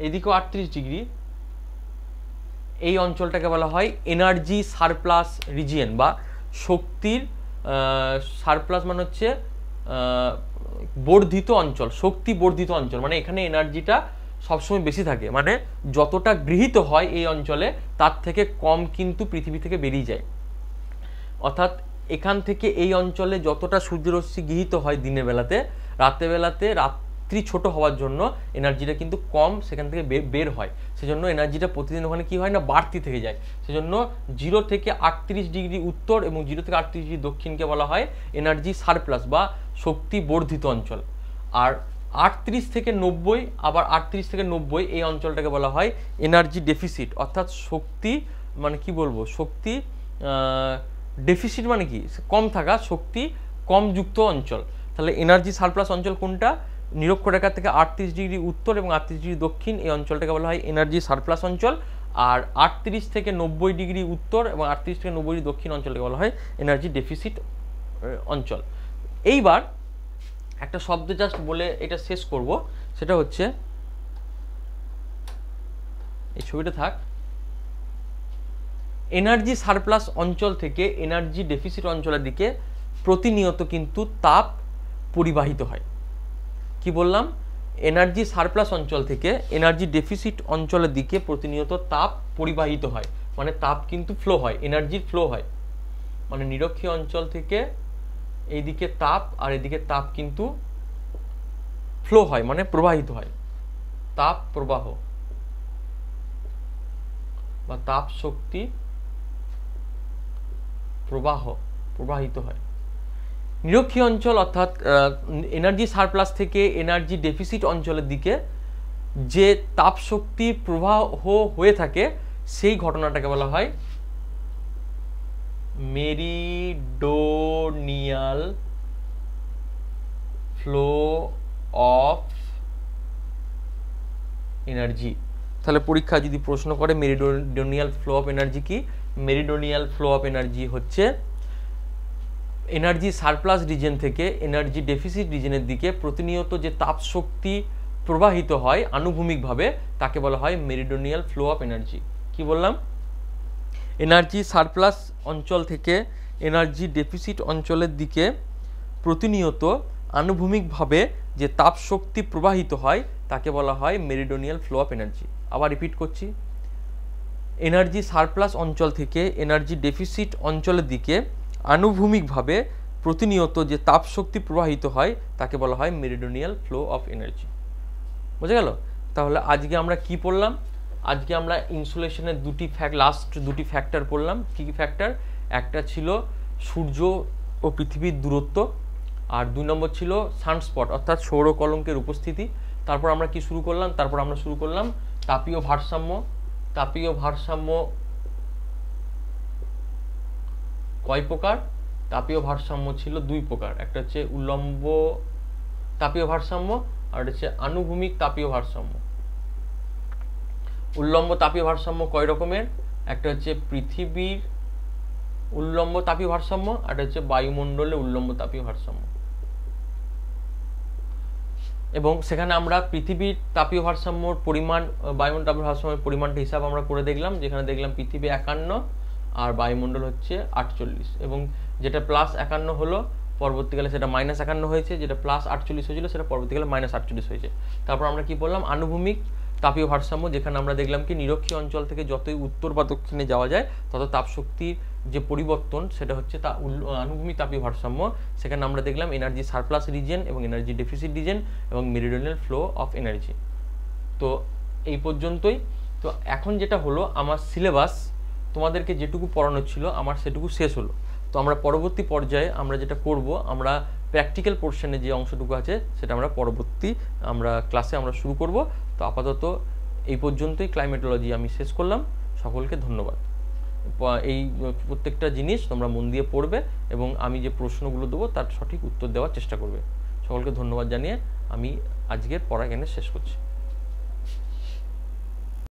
এদিকেও 38 ডিগ্রি, এই অঞ্চলটাকে বলা হয় এনার্জি সারপ্লাস রিজিয়ন বা শক্তির সারপ্লাস, মানে হচ্ছে বর্ধিত অঞ্চল, শক্তি বর্ধিত অঞ্চল। মানে এখানে এনার্জিটা সবসময় বেশি থাকে, মানে যতটা গৃহীত হয় এই অঞ্চলে তার থেকে কম কিন্তু পৃথিবী থেকে বেরিয়ে যায়। অর্থাৎ এখান থেকে এই অঞ্চলে যতটা সূর্যরশ্মি গৃহীত হয় দিনের বেলাতে, রাতের বেলাতে রাত্রি ছোট হওয়ার জন্য এনার্জিটা কিন্তু কম সেখান থেকে বের হয়। সেজন্য এনার্জিটা প্রতিদিন ওখানে কি হয় না বাড়তি থেকে যায়। সেজন্য 0 থেকে 38 ডিগ্রি উত্তর এবং 0 থেকে 38 ডিগ্রি দক্ষিণকে বলা হয় এনার্জি সারপ্লাস বা শক্তি বর্ধিত অঞ্চল। আর 38 থেকে 90, আবার 38 থেকে 90 এই অঞ্চলটাকে বলা হয় এনার্জি ডেফিসিট, অর্থাৎ শক্তি মানে কি বলবো, শক্তি ডেফিসিট মানে কি, কম থাকা, শক্তি কম যুক্ত অঞ্চল। তাহলে এনার্জি সারপ্লাস অঞ্চল কোনটা, নিরক্ষরেখা থেকে 38 ডিগ্রি উত্তর এবং 38 ডিগ্রি দক্ষিণ, এই অঞ্চলটাকে বলা হয় এনার্জি সারপ্লাস অঞ্চল। আর 38 থেকে 90 ডিগ্রি উত্তর এবং 38 থেকে 90 ডিগ্রি দক্ষিণ অঞ্চলটাকে বলা হয় এনার্জি ডেফিসিট অঞ্চল। এইবার একটা শব্দ জাস্ট বলে এটা শেষ করব, সেটা হচ্ছে এই ছবিটা থাক, এনার্জি সারপ্লাস অঞ্চল থেকে এনার্জি ডেফিসিট অঞ্চলের দিকে প্রতিনিয়ত কিন্তু তাপ পরিবাহিত হয়। কি বললাম, এনার্জি সারপ্লাস অঞ্চল থেকে এনার্জি ডেফিসিট অঞ্চলের দিকে প্রতিনিয়ত তাপ পরিবাহিত হয়, মানে তাপ কিন্তু ফ্লো হয়, এনার্জির ফ্লো হয়। মানে নিরক্ষীয় অঞ্চল থেকে এইদিকে তাপ আর এদিকে তাপ কিন্তু ফ্লো হয়, মানে প্রবাহিত হয়, তাপ প্রবাহ বা তাপ শক্তি প্রবাহিত হয়। নিরক্ষীয় অঞ্চল অর্থাৎ এনার্জি সারপ্লাস থেকে এনার্জি ডেফিসিট অঞ্চলের দিকে যে তাপ শক্তির প্রবাহ হয়ে থাকে সেই ঘটনাটাকে বলা হয় মেরিডোনিয়াল ফ্লো অফ এনার্জি। তাহলে পরীক্ষা যদি প্রশ্ন করে মেরিডোনিয়াল ফ্লো অফ এনার্জি কি, মেরিডোনিয়াল ফ্লো অফ এনার্জি হচ্ছে এনার্জি সারপ্লাস রিজন থেকে এনার্জি ডেফিসিট রিজনের দিকে প্রতিনিয়ত যে তাপ শক্তি প্রবাহিত হয় আনুভূমিকভাবে তাকে বলা হয় মেরিডোনিয়াল ফ্লো অফ এনার্জি। কি বললাম? এনার্জি সারপ্লাস অঞ্চল থেকে এনার্জি ডেফিসিট অঞ্চলের দিকে প্রতিনিয়ত আনুভূমিকভাবে যে তাপ শক্তি প্রবাহিত হয় তাকে বলা হয় মেরিডোনিয়াল ফ্লো অফ এনার্জি। আবার রিপিট করছি, এনার্জি সারপ্লাস অঞ্চল থেকে এনার্জি ডেফিসিট অঞ্চলের দিকে আনুভূমিকভাবে প্রতিনিয়ত যে তাপ শক্তি প্রবাহিত হয় তাকে বলা হয় মেরিডোনিয়াল ফ্লো অফ এনার্জি। বুঝে গেল? তাহলে আজকে আমরা কি পড়লাম? আজকে আমরা ইনসুলেশনের লাস্ট দুটি ফ্যাক্টর পড়লাম। কি কি ফ্যাক্টর? একটা ছিল সূর্য ও পৃথিবীর দূরত্ব, আর 2 নম্বর ছিল সানস্পট অর্থাৎ সৌরকলঙ্কের উপস্থিতি। তারপর আমরা কি শুরু করলাম? তারপর আমরা শুরু করলাম তাপীয় ভারসাম্য। তাপীয় ভারসাম্য কয় প্রকার? তাপীয় ভারসাম্য ছিল 2 প্রকার। একটা হচ্ছে উল্লম্ব তাপীয় ভারসাম্য আর হচ্ছে আনুভূমিক তাপীয় ভারসাম্য। উল্লম্ব তাপীয় ভারসাম্য কয় রকমের? একটা হচ্ছে পৃথিবীর উল্লম্ব তাপীয় ভারসাম্য আর হচ্ছে বায়ুমণ্ডলে উল্লম্ব তাপীয় ভারসাম্য। এবং সেখানে আমরা পৃথিবীর তাপীয় ভারসাম্যর পরিমাণ, বায়ুমণ্ডল তাপীয় ভারসাম্যের পরিমাণটা হিসাব আমরা করে দেখলাম, যেখানে দেখলাম পৃথিবী 51 আর বায়ুমণ্ডল হচ্ছে 48, এবং যেটা +51 হলো পরবর্তীকালে সেটা -51 হয়েছে, যেটা +48 হয়েছিল সেটা পরবর্তীকালে -48 হয়েছে। তারপর আমরা কি বললাম? আনুভূমিক তাপীয় ভারসাম্য, যেখানে আমরা দেখলাম কি নিরক্ষীয় অঞ্চল থেকে যতই উত্তর বা দক্ষিণে যাওয়া যায় তত তাপশক্তির যে পরিবর্তন সেটা হচ্ছে আনুভূমিক তাপীয় ভারসাম্য। সেখানে আমরা দেখলাম এনার্জি সারপ্লাস রিজন এবং এনার্জি ডেফিসিট রিজন এবং মেরিডোনিয়াল ফ্লো অফ এনার্জি। তো এই পর্যন্তই। তো এখন যেটা হলো, আমার সিলেবাস তোমাদেরকে যেটুকু পড়ানো ছিল আমার সেটুকু শেষ হলো। তো আমরা পরবর্তী পর্যায়ে আমরা যেটা করব, আমরা প্র্যাকটিক্যাল পোর্শনে যে অংশটুকু আছে সেটা আমরা পরবর্তী ক্লাসে আমরা শুরু করব। তো আপাতত এই পর্যন্তই ক্লাইমেটোলজি আমি শেষ করলাম। সকলকে ধন্যবাদ। এই প্রত্যেকটা জিনিস তোমরা মন দিয়ে পড়বে এবং আমি যে প্রশ্নগুলো দেবো তার সঠিক উত্তর দেওয়ার চেষ্টা করবে। সকলকে ধন্যবাদ জানিয়ে আমি আজকের পড়া এখানে শেষ করছি।